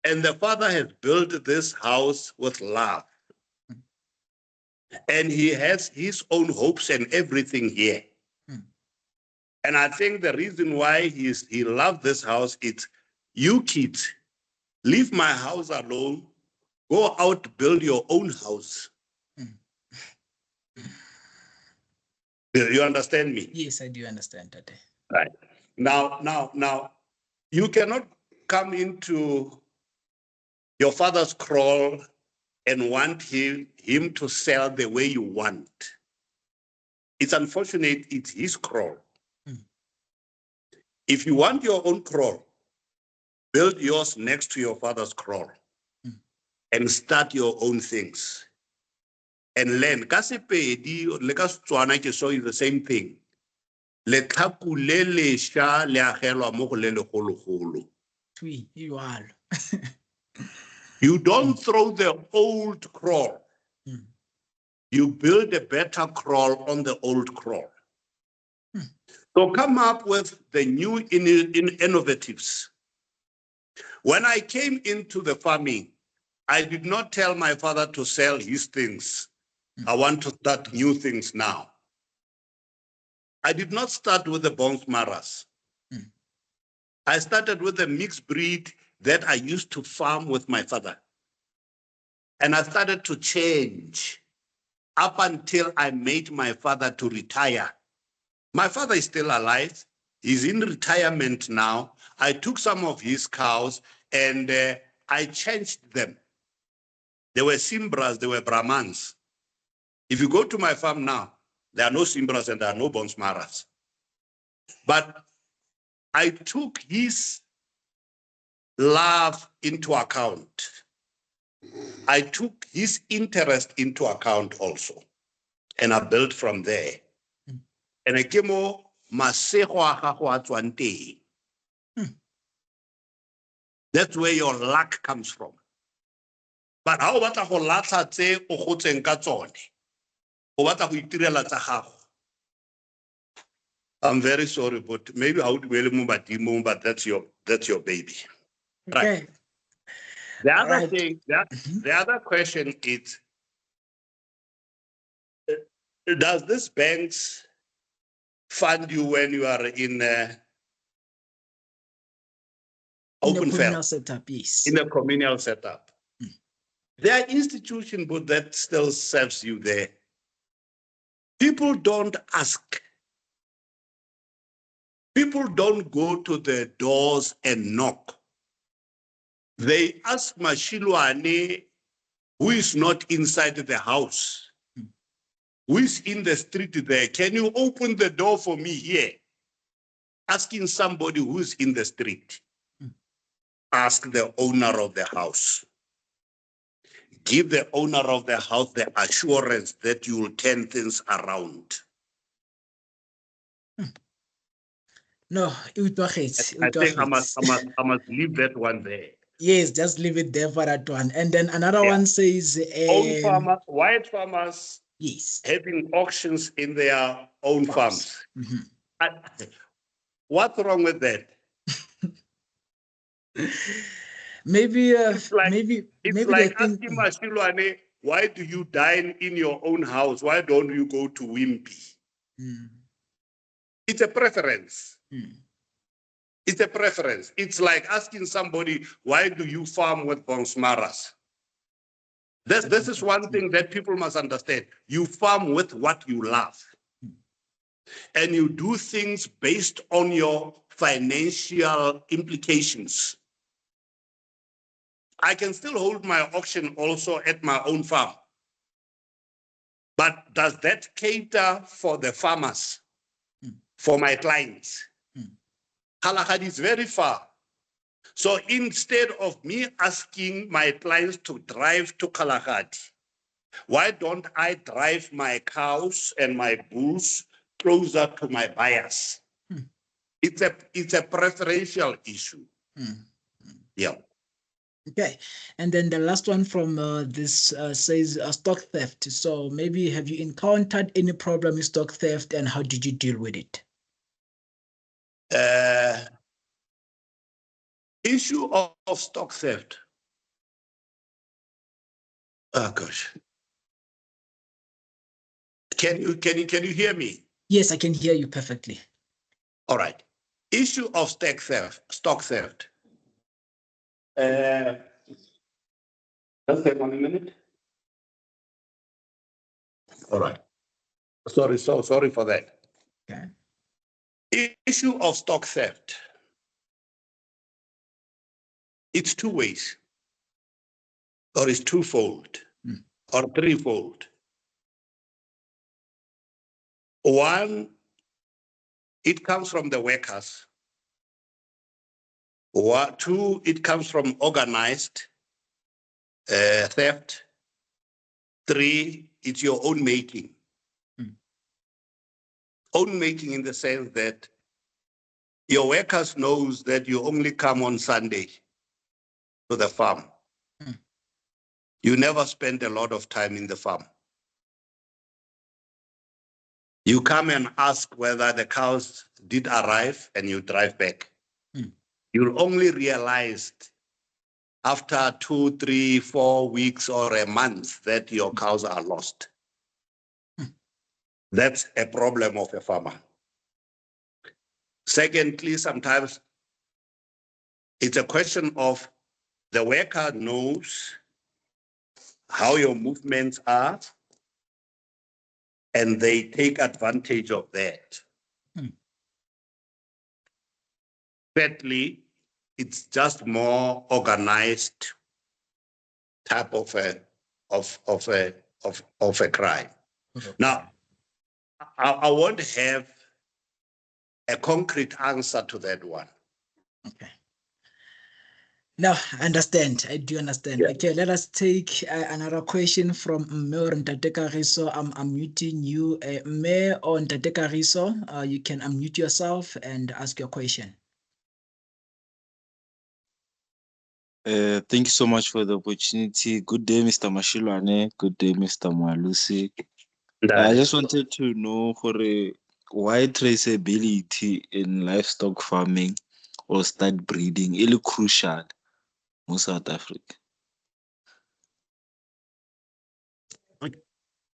And the father has built this house with love. And he has his own hopes and everything here. And I think the reason why he loved this house is, you kids, leave my house alone, go out, build your own house. Do you understand me? Yes, I do understand that. Right. Now, you cannot come into your father's kraal and want him to sell the way you want. It's unfortunate, it's his kraal. If you want your own kraal, build yours next to your father's kraal and start your own things. And learn. Ka Sepedi le ka Setswana ke so is the same thing. Le tlhaku le lesha le agelwa mo go le legologolo. You don't throw the old kraal. You build a better kraal on the old kraal. So come up with the new innovatives. When I came into the farming, I did not tell my father to sell his things. I want to start new things now. I did not start with the Bonsmaras. I started with a mixed breed that I used to farm with my father. And I started to change up until I made my father to retire. My father is still alive. He's in retirement now. I took some of his cows and I changed them. They were Simbras, they were Brahmans. If you go to my farm now, there are no Simbras and there are no Bonsmaras. But I took his love into account. I took his interest into account also. And I built from there. And I came over, that's where your luck comes from. But how about go latlha tse o gotseng ka tsone? O batla go itirela tsa gago. I'm very sorry, but maybe I would well move but that's your baby. Right. Okay. The other thing, the other question is, does this banks fund you when you are in open field setup? Yes. In a communal setup? There are institutions, but that still serves you there. People don't ask. People don't go to the doors and knock. They ask Mashiloane who is not inside the house, who is in the street there, can you open the door for me here? Asking somebody who's in the street. Ask the owner of the house. Give the owner of the house the assurance that you will turn things around. No, I think I must leave that one there. Yes, just leave it there for that one. And then another one says, white farmers, yes, having auctions in their own farms. What's wrong with that? Maybe it's like asking Mashiloane, why do you dine in your own house? Why don't you go to Wimpy? It's a preference. It's a preference. It's like asking somebody, why do you farm with Bonsmaras? This is one thing that people must understand. You farm with what you love. And you do things based on your financial implications. I can still hold my auction also at my own farm. But does that cater for the farmers, for my clients? Kalahari is very far. So instead of me asking my clients to drive to Kalahari, why don't I drive my cows and my bulls closer to my buyers? It's a preferential issue. Yeah. Okay, and then the last one from this says stock theft. So maybe have you encountered any problem with stock theft and how did you deal with it? Issue of stock theft. Oh gosh. Can you hear me? Yes, I can hear you perfectly. All right. Issue of stock theft. Just take 1 minute. All right. Sorry for that. Okay. Issue of stock theft. It's two ways, or it's twofold, or threefold. One, it comes from the workers. Two, it comes from organized theft. Three, it's your own making. Own making in the sense that your workers knows that you only come on Sunday to the farm. You never spend a lot of time in the farm. You come and ask whether the cows did arrive and you drive back. You'll only realize after 2, 3, 4 weeks or a month that your cows are lost. That's a problem of a farmer. Secondly, sometimes it's a question of the worker knows how your movements are and they take advantage of that. Thirdly, it's just more organized type of a crime. Now, I won't have a concrete answer to that one. Okay. No, I understand. I do understand. Yeah. Okay, let us take another question from Mme Ntate Kagiso. I'm muting you. Mme or Ntate Kagiso, you can unmute yourself and ask your question. Thank you so much for the opportunity. Good day, Mr. Mashiloane. Good day, Mr. Moalosi. I just wanted to know why traceability in livestock farming or stud breeding is crucial in South Africa.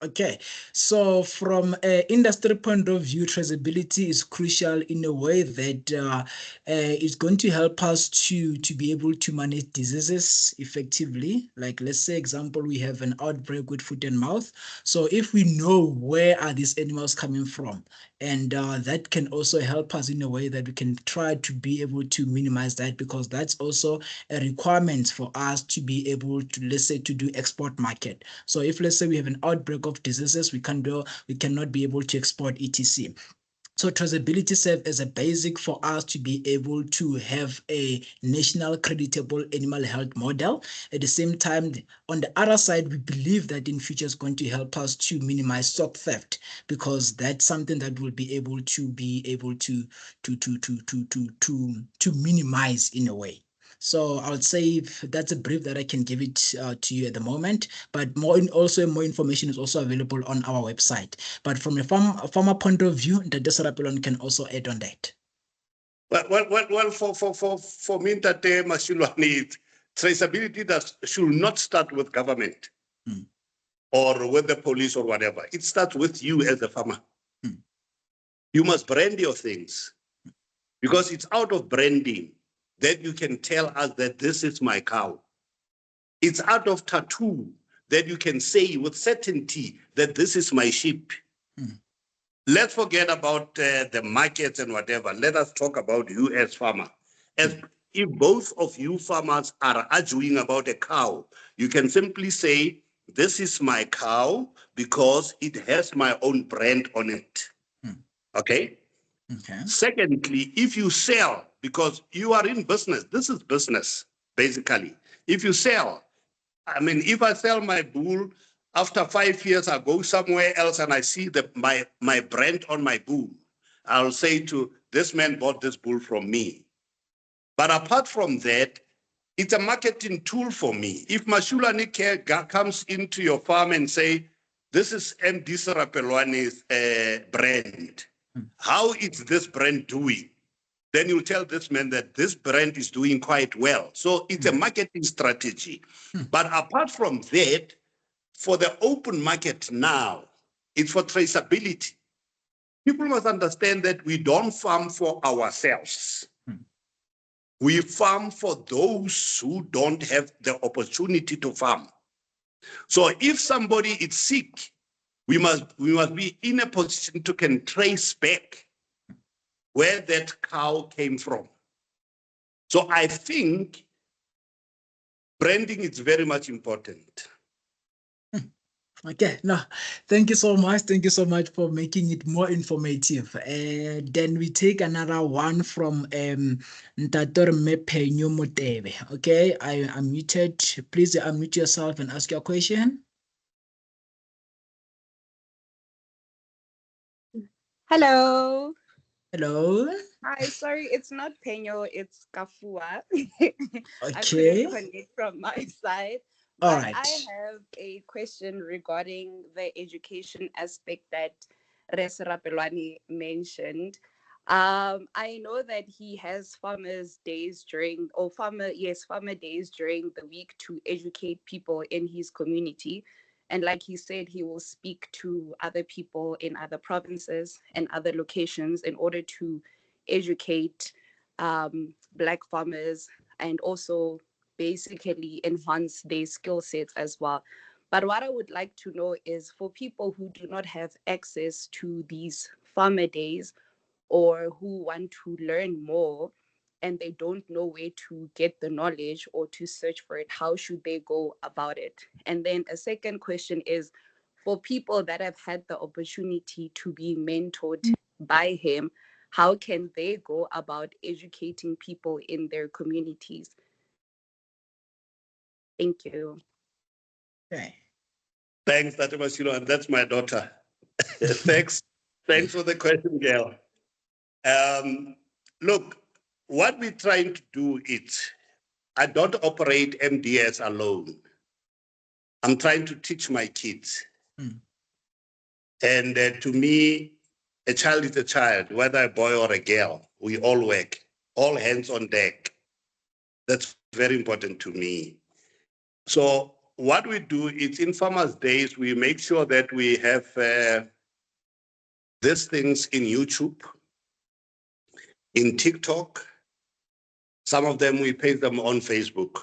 Okay, so from an industry point of view, traceability is crucial in a way that it's going to help us to be able to manage diseases effectively. Like, let's say, example, we have an outbreak with foot and mouth. So if we know where are these animals coming from, And that can also help us in a way that we can try to be able to minimize that, because that's also a requirement for us to be able to, let's say, to do export market. So if, let's say, we have an outbreak of diseases, we cannot be able to export etc. So traceability serves as a basic for us to be able to have a national creditable animal health model. At the same time, on the other side, we believe that in future is going to help us to minimize stock theft, because that's something that will be able to minimize in a way. So I would say that's a brief that I can give it to you at the moment, but more information is also available on our website. But from a farmer point of view, the Serapelwane can also add on that. Well, for me, that Mashiloane, traceability should not start with government or with the police or whatever. It starts with you as a farmer. You must brand your things, because it's out of branding that you can tell us that this is my cow. It's out of tattoo that you can say with certainty that this is my sheep. Let's forget about the markets and whatever. Let us talk about you as farmer. As if both of you farmers are arguing about a cow, you can simply say, this is my cow because it has my own brand on it. Okay? Okay. Secondly, if you sell, because you are in business, this is business, basically. If you sell, I mean, if I sell my bull, after 5 years, I go somewhere else and I see my brand on my bull, I'll say to this man bought this bull from me. But apart from that, it's a marketing tool for me. If Mashiloane comes into your farm and say, this is MD Serapelwane's brand, how is this brand doing? Then you tell this man that this brand is doing quite well. So it's a marketing strategy. But apart from that, for the open market now, it's for traceability. People must understand that we don't farm for ourselves. We farm for those who don't have the opportunity to farm. So if somebody is sick, we must be in a position to can trace back where that cow came from. So I think branding is very much important. Okay, no, thank you so much. Thank you so much for making it more informative. Then we take another one from Ntator Mepenyo Motebe. Okay, I am muted. Please unmute yourself and ask your question. Hello. Hello. Hi, sorry, it's not Penyo, it's Kafua. I Okay. couldn't connect from my side. All But right. I have a question regarding the education aspect that Serapelwane mentioned. I know that he has farmer days during the week to educate people in his community. And like he said, he will speak to other people in other provinces and other locations in order to educate Black farmers and also basically enhance their skill sets as well. But what I would like to know is for people who do not have access to these farmer days or who want to learn more and they don't know where to get the knowledge or to search for it, how should they go about it? And then a second question is for people that have had the opportunity to be mentored by him, how can they go about educating people in their communities? Thank you. Okay. Thanks, Dr. Masilo, and that's my daughter. Thanks for the question, girl. Look, what we're trying to do is, I don't operate MDS alone. I'm trying to teach my kids. And to me, a child is a child, whether a boy or a girl. We all work, all hands on deck. That's very important to me. So what we do is in Farmers' Days, we make sure that we have these things in YouTube, in TikTok. Some of them, we paste them on Facebook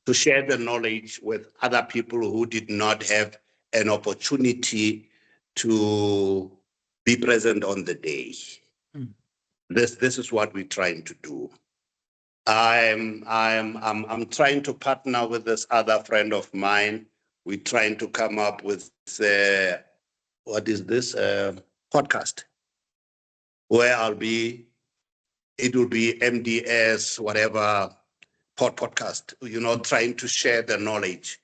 to share the knowledge with other people who did not have an opportunity to be present on the day. Mm. This is what we're trying to do. I'm trying to partner with this other friend of mine. We're trying to come up with what is this podcast, where it will be MDS, whatever podcast, trying to share the knowledge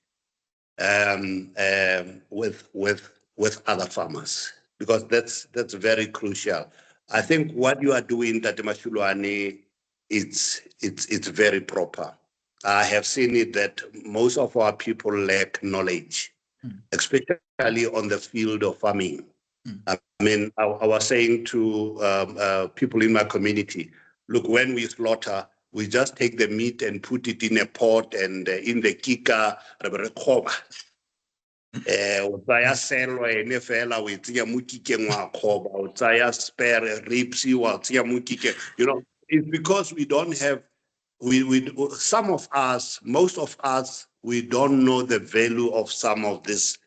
with other farmers, because that's very crucial. I think what you are doing, Tate Mashiloane, it's very proper. I have seen it that most of our people lack knowledge, especially on the field of farming. I mean, I was saying to people in my community, look, when we slaughter, we just take the meat and put it in a pot and in the kika, o tsaya selwa ene fela o tsaya mo kikeng wa khoba o tsaya spare ribs wa tsaya mo kikeng. It's because we don't have some of us, most of us, we don't know the value of some of these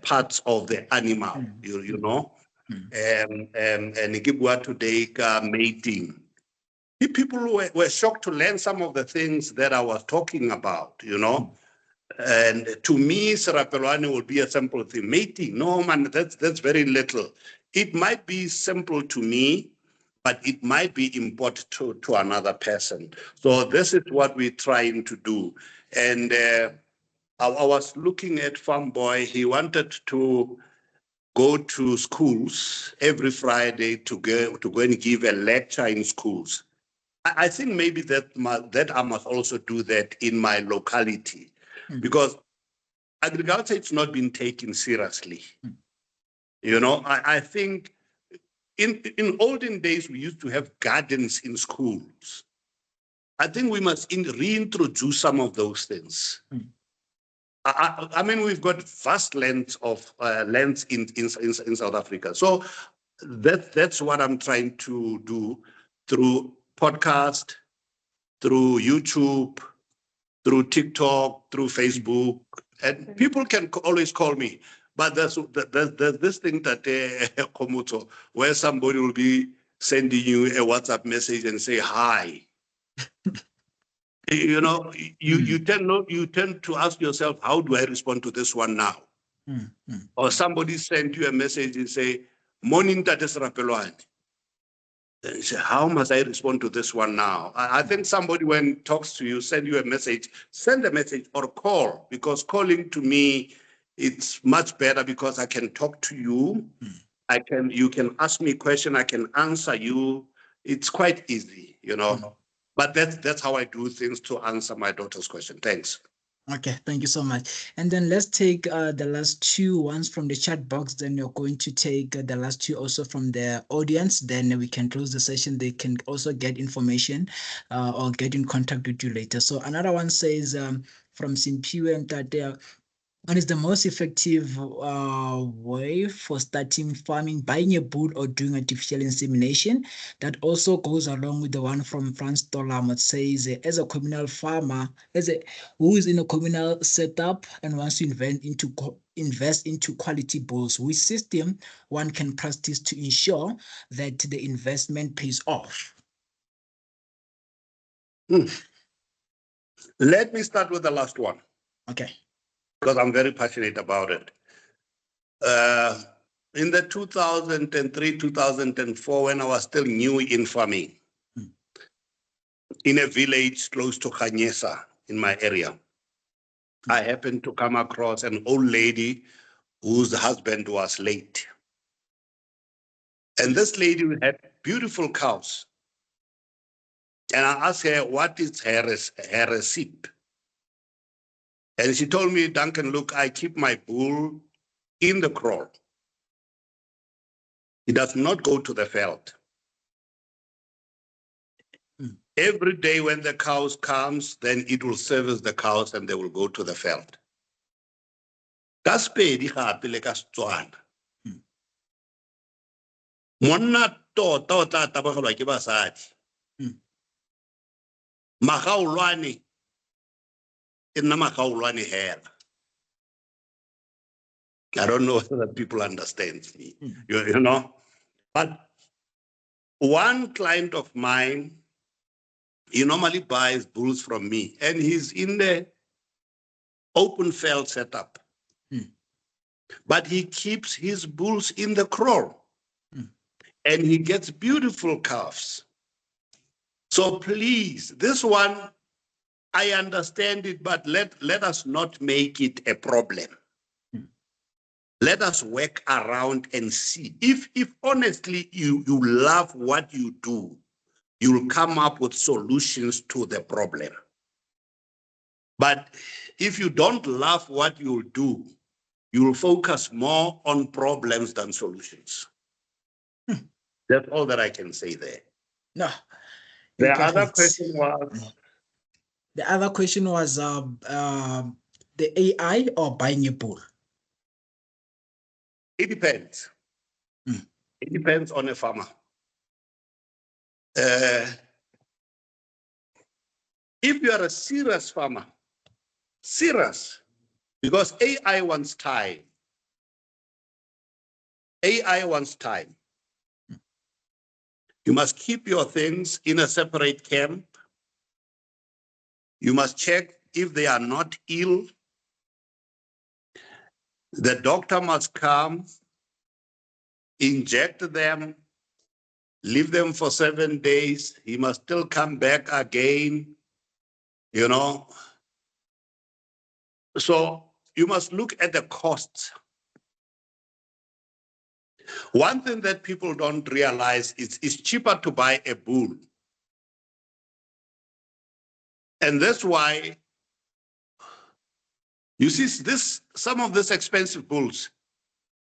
parts of the animal, you know. And give what today mating. People were shocked to learn some of the things that I was talking about, And to me, Serapelwane would be a simple thing. Mating, no man, that's very little. It might be simple to me, but it might be important to another person. So this is what we're trying to do. And I was looking at Farm Boy. He wanted to go to schools every Friday to go and give a lecture in schools. I think maybe that I must also do that in my locality, because agriculture is not being taken seriously. I think in olden days, we used to have gardens in schools. I think we must reintroduce some of those things. I mean, we've got vast lands in South Africa. So that's what I'm trying to do through podcast, through YouTube, through TikTok, through Facebook. And people can always call me. But there's this thing that Khomotso, where somebody will be sending you a WhatsApp message and say hi. You tend to ask yourself, how do I respond to this one now? Or somebody sent you a message and say, morning, Tate Serapelwane. Then you say, how must I respond to this one now? I think somebody, when talks to you, send you a message, send a message or call, because calling to me, it's much better because I can talk to you. You can ask me a question, I can answer you. It's quite easy, But that's how I do things to answer my daughter's question. Thanks. Okay, thank you so much. And then let's take the last two ones from the chat box. Then you're going to take the last two also from the audience. Then we can close the session. They can also get information or get in contact with you later. So another one says from Simpiwe and Tatea, what is the most effective way for starting farming, buying a bull or doing artificial insemination? That also goes along with the one from Franz Tolam. It says, as a communal farmer, who is in a communal setup and wants to invest into quality bulls, which system one can practice to ensure that the investment pays off? Let me start with the last one. Okay. Because I'm very passionate about it. In the 2003, 2004, when I was still new in farming, in a village close to Khanyesa in my area, I happened to come across an old lady whose husband was late. And this lady had beautiful cows. And I asked her, what is her receipt? And she told me, Duncan, look, I keep my bull in the kraal. He does not go to the field. Every day when the cows comes, then it will service the cows and they will go to the field. That's pedi gape le ka Setswana. Monna tota o tla tabagelwa ke basadi. Magaolwane e nna magaolwane hela. I don't know whether people understand me, you know. But one client of mine, he normally buys bulls from me, and he's in the open field setup. But he keeps his bulls in the kraal, and he gets beautiful calves. So please, this one, I understand it, but let us not make it a problem. Let us work around and see. If honestly you love what you do, you'll come up with solutions to the problem. But if you don't love what you do, you'll focus more on problems than solutions. That's all that I can say there. No. The other question was? The other question was the AI or buying a bull? It depends. It depends on a farmer. If you are a serious farmer, serious, because AI wants time. AI wants time. You must keep your things in a separate camp. You must check if they are not ill. The doctor must come, inject them, leave them for 7 days. He must still come back again, you know. So you must look at the costs. One thing that people don't realize is it's cheaper to buy a bull. And that's why you see some of these expensive bulls,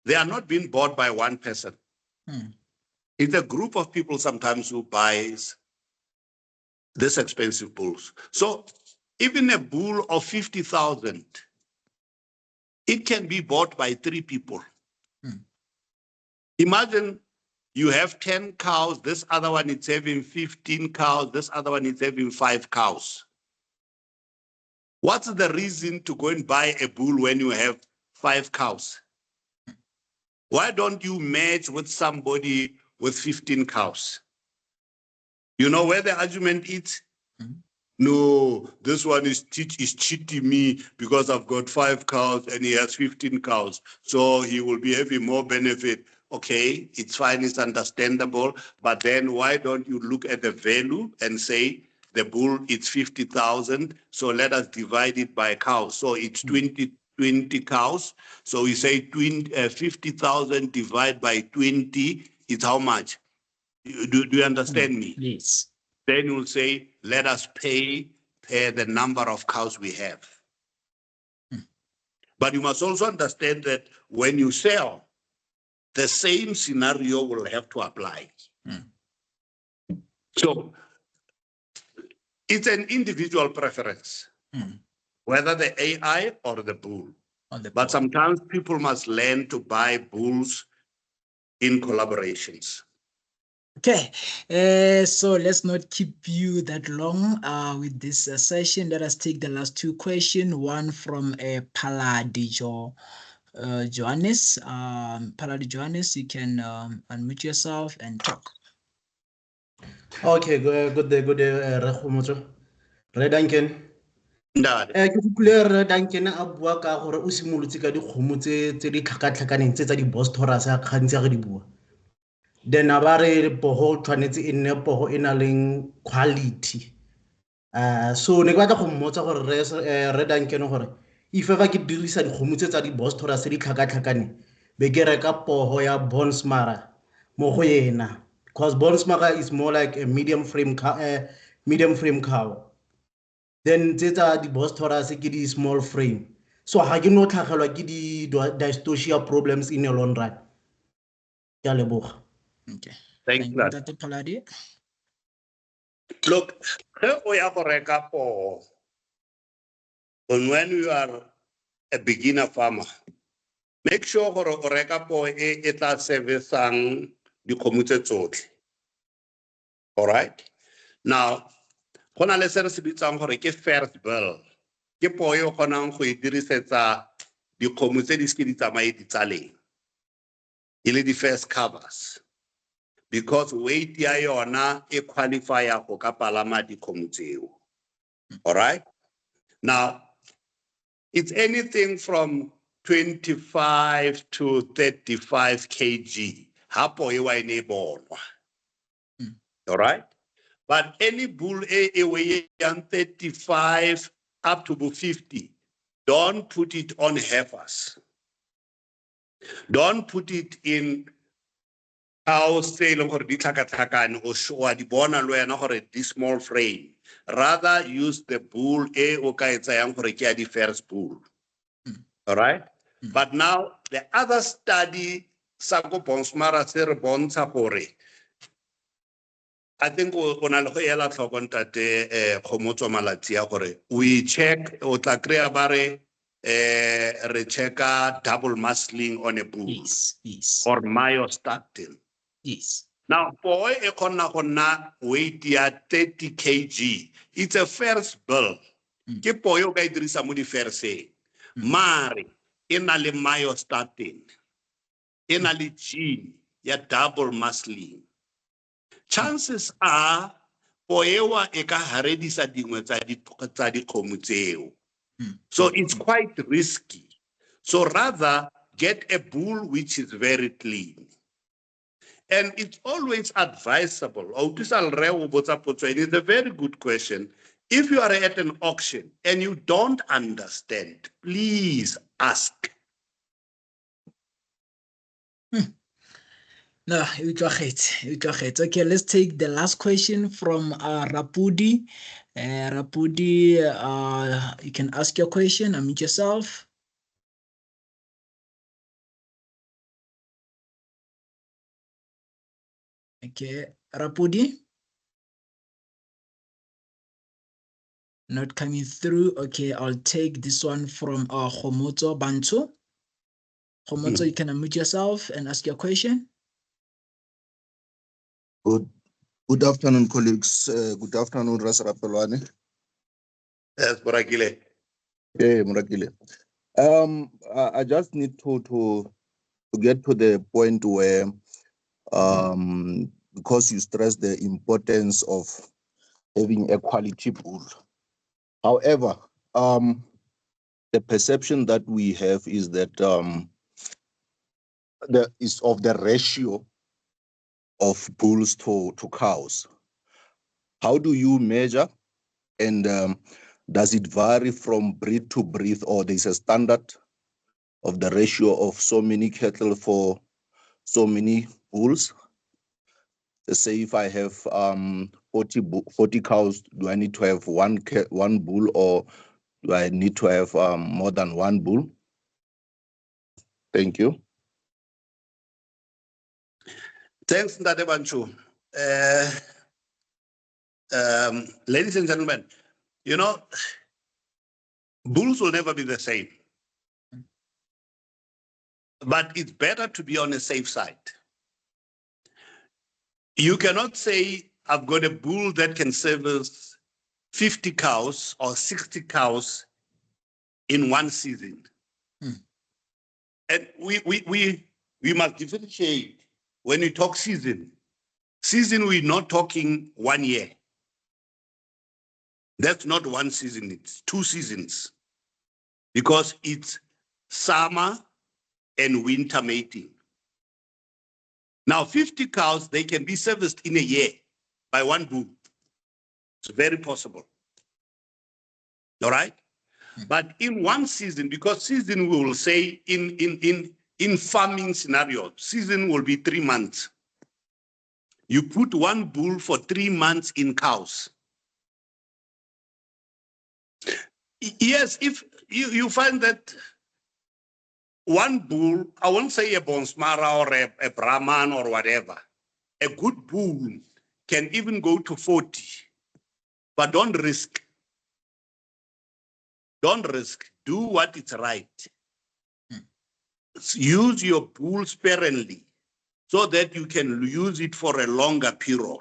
they are not being bought by one person. It's a group of people sometimes who buys these expensive bulls. So even a bull of 50,000, it can be bought by 3 people. Imagine you have 10 cows, this other one is having 15 cows, this other one is having 5 cows. What's the reason to go and buy a bull when you have 5 cows? Why don't you match with somebody with 15 cows? You know where the argument is? No, this one is cheating me because I've got 5 cows and he has 15 cows. So he will be having more benefit. Okay, it's fine, it's understandable. But then why don't you look at the value and say the bull, it's 50,000. So let us divide it by cows. So it's 20 cows. So we say 50,000 divided by 20, it's how much? Do you understand me? Yes. Then you'll say, let us pay per the number of cows we have. But you must also understand that when you sell, the same scenario will have to apply. So it's an individual preference, whether the AI or the bull. But sometimes people must learn to buy bulls in collaborations. Okay, so let's not keep you that long with this session. Let us take the last 2 questions. One from Paladi Johannes. Paladi Johannes, you can unmute yourself and talk. Okay, good day, Khomotso. Re Duncan. Ndade. Ke utlwile Re Duncan a bua ka gore o simolotse ka dikgomo tse di tlhakatlhakaneng tse tsa di Bonsmara a kgantse re di bua. Then a ba re pogo tshwanetse e nne pogo e na leng quality. So ne ke batla go mmotsa gore Re Duncan gore if ever ke dirisa dikgomo tse tsa di Bonsmara tse di tlhakatlhakaneng be ke reka pogo ya Bonsmara mo go yena. Because Bonsmara is more like a medium frame cow. Then tsetsa di Bonsmara ke di small frame. So ha ke no tlhagelwa ke di dystocia problems in the long run. Ke a leboga. Okay. Thank you, Dr. Paladi. Look, when you are a beginner farmer, make sure gore o reka po e tla servicang dikgomo tse tsotlhe. All right? Now, go na le se re se bitsang gore ke first bill. Ke po e o kgonang go e dirisetsa dikgomo tse di ske di tsamaye di tsaleng e le di first covers because weight ya yona e qualify go ka palama dikgomo tseo. All right, now it's anything from 25 to 35 kg. Hapo e wa ene bonwa. All right, but any bull a weighing 35 up to 50, don't put it on heifers. Don't put it in cows tse leng gore di tlhakatlhakane o di bona le wena gore di small frame. Rather use the bull e o ka e tsayang gore ke ya di first bull. All right, but now the other study sa go Bonsmara se re bontsha gore I think o na le go ela tlhoko ntate Khomotso malatsi a gore we check o tla kry-a ba re re checka double muscling on a bull. Yes. Or myostatin. Yes. Now, boy, e kgona go nna weight ya 30 kg. It's a first bull. Ke boy o ka e dirisa mo di first-eng. Mare e na le myostatin. E na le gene ya double muscling. Chances are poewa e ka haredisa dingwe tsa dikgomo tseo. So it's quite risky. So rather get a bull which is very clean. And it's always advisable. It's a very good question. If you are at an auction and you don't understand, please ask. No, okay, let's take the last question from Rapudi. Rapudi, you can ask your question, unmute yourself. Okay, Rapudi? Not coming through. Okay, I'll take this one from Khomotso Bantu. Khomotso, you can unmute yourself and ask your question. Good afternoon, colleagues. Good afternoon, Serapelwane. Yes, Murakile. Hey, Murakile. I just need to get to the point where, because you stress the importance of having a quality bull. However, the perception that we have is that the ratio of bulls to cows. How do you measure, and does it vary from breed to breed, or there's a standard of the ratio of so many cattle for so many bulls? Let's say if I have 40 cows, do I need to have one bull, or do I need to have more than one bull? Thank you. Thanks, Ndade Banchu. Ladies and gentlemen, you know, bulls will never be the same. But it's better to be on the safe side. You cannot say, I've got a bull that can service 50 cows or 60 cows in one season. And we must differentiate when we talk season. Season, we're not talking 1 year. That's not one season, it's 2 seasons. Because it's summer and winter mating. Now, 50 cows, they can be serviced in a year by one bull. It's very possible. All right? But in one season, because season we will say in farming scenario, season will be 3 months. You put one bull for 3 months in cows. Yes, if you find that one bull, I won't say a Bonsmara or a Brahman or whatever, a good bull can even go to 40, but don't risk. Don't risk. Do what is right. Use your bull sparingly so that you can use it for a longer period.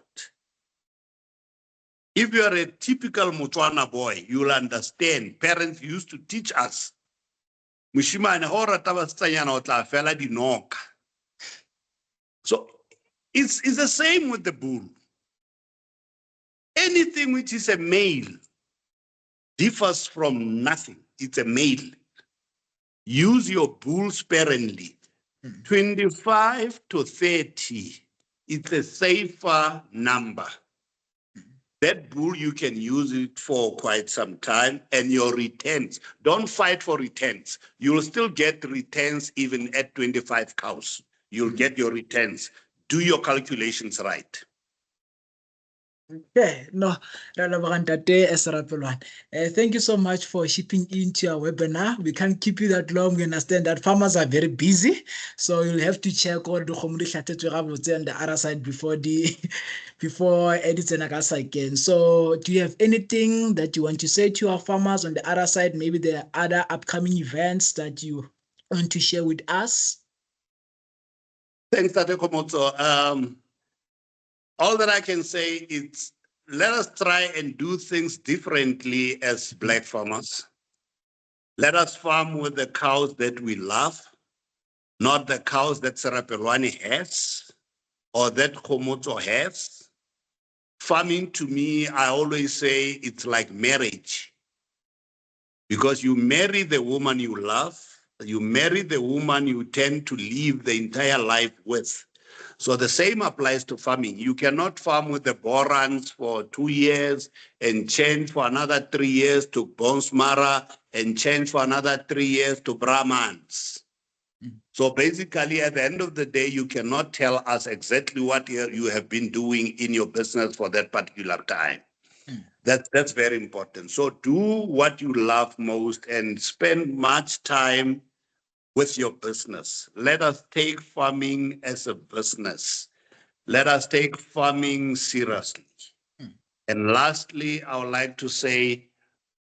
If you are a typical Motswana boy, you'll understand. Parents used to teach us Moshimane ha o rata basetsanyana o tla fela dinoka. So it's the same with the bull. Anything which is a male differs from nothing. It's a male. Use your bull sparingly. 25 to 30, it's a safer number. That bull, you can use it for quite some time, and your returns, don't fight for returns. You'll still get returns even at 25 cows. You'll get your returns. Do your calculations right. Okay, no, Serapelwane. Thank you so much for shipping into our webinar. We can't keep you that long. We understand that farmers are very busy, so you'll have to check all the on the other side before the before editing again. So, do you have anything that you want to say to our farmers on the other side? Maybe there are other upcoming events that you want to share with us. Thanks, Tate Khomotso. All that I can say is let us try and do things differently as Black farmers. Let us farm with the cows that we love, not the cows that Serapelwane has or that Khomotso has. Farming to me, I always say it's like marriage, because you marry the woman you love, you marry the woman you tend to live the entire life with. So the same applies to farming. You cannot farm with the Borans for 2 years and change for another 3 years to Bonsmara and change for another 3 years to Brahmans. So basically, at the end of the day, you cannot tell us exactly what you have been doing in your business for that particular time. That's very important. So do what you love most and spend much time with your business. Let us take farming as a business. Let us take farming seriously. And lastly, I would like to say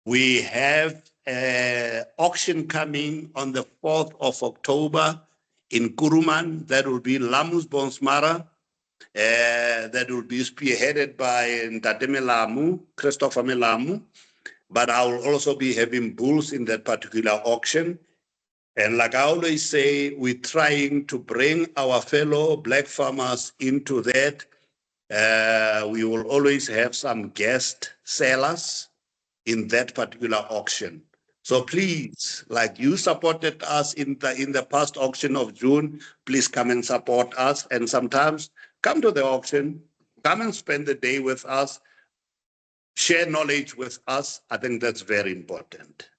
we have an auction coming on the 4th of October in Kuruman. That will be Lamu's Bonsmara. That will be spearheaded by Ntate Melamu, Christopher Melamu. But I will also be having bulls in that particular auction. And like I always say, we're trying to bring our fellow Black farmers into that. We will always have some guest sellers in that particular auction. So please, like you supported us in the past auction of June, please come and support us. And sometimes come to the auction, come and spend the day with us, share knowledge with us. I think that's very important.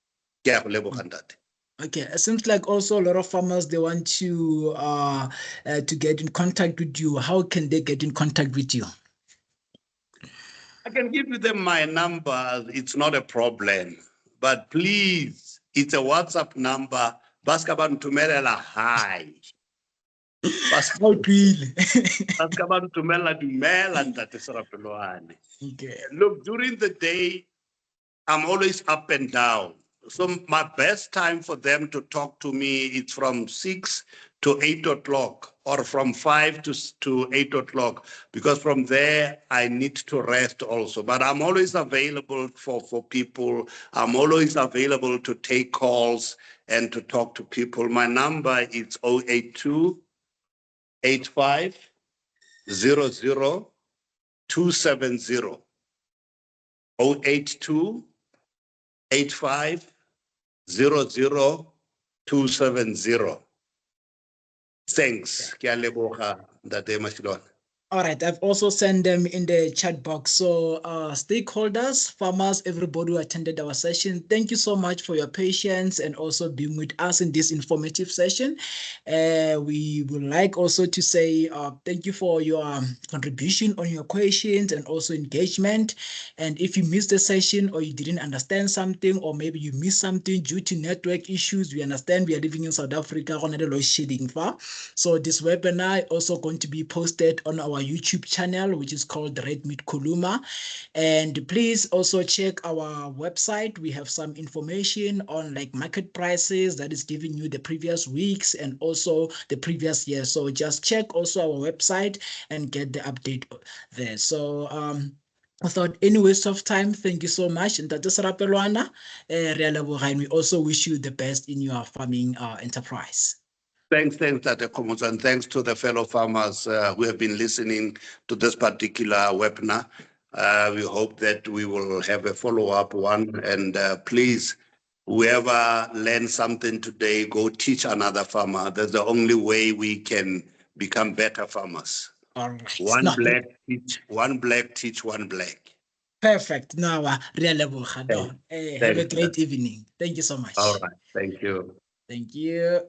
Okay, it seems like also a lot of farmers, they want to get in contact with you. How can they get in contact with you? I can give you them my number. It's not a problem. But please, it's a WhatsApp number. Baskaban tumelela hi. Baskaban tumela dumela Ntate Serapelwane. Okay. Look, during the day, I'm always up and down. So my best time for them to talk to me, it's from 6 to 8 o'clock or from 5 to 8 o'clock, because from there I need to rest also. But I'm always available for people. I'm always available to take calls and to talk to people. My number is 082 85 00 270. 082 85 00270. Thanks. Ke a leboga, Ntate Mashiloane. All right, I've also sent them in the chat box. So stakeholders, farmers, everybody who attended our session, thank you so much for your patience and also being with us in this informative session. We would like also to say thank you for your contribution on your questions and also engagement. And if you missed the session or you didn't understand something, or maybe you missed something due to network issues, we understand we are living in South Africa. So this webinar is also going to be posted on our YouTube channel, which is called Red Meat Kuluma. And please also check our website. We have some information on like market prices that is giving you the previous weeks and also the previous year. So just check also our website and get the update there. So without any waste of time, thank you so much. And that is Serapelwane. And we also wish you the best in your farming enterprise. Thanks, Dr. Khomotso, and thanks to the fellow farmers who have been listening to this particular webinar. We hope that we will have a follow-up one, and please, whoever learned something today, go teach another farmer. That's the only way we can become better farmers. All right. One black teach one black. Perfect. Now, have a great evening. Thank you so much. All right. Thank you. Thank you.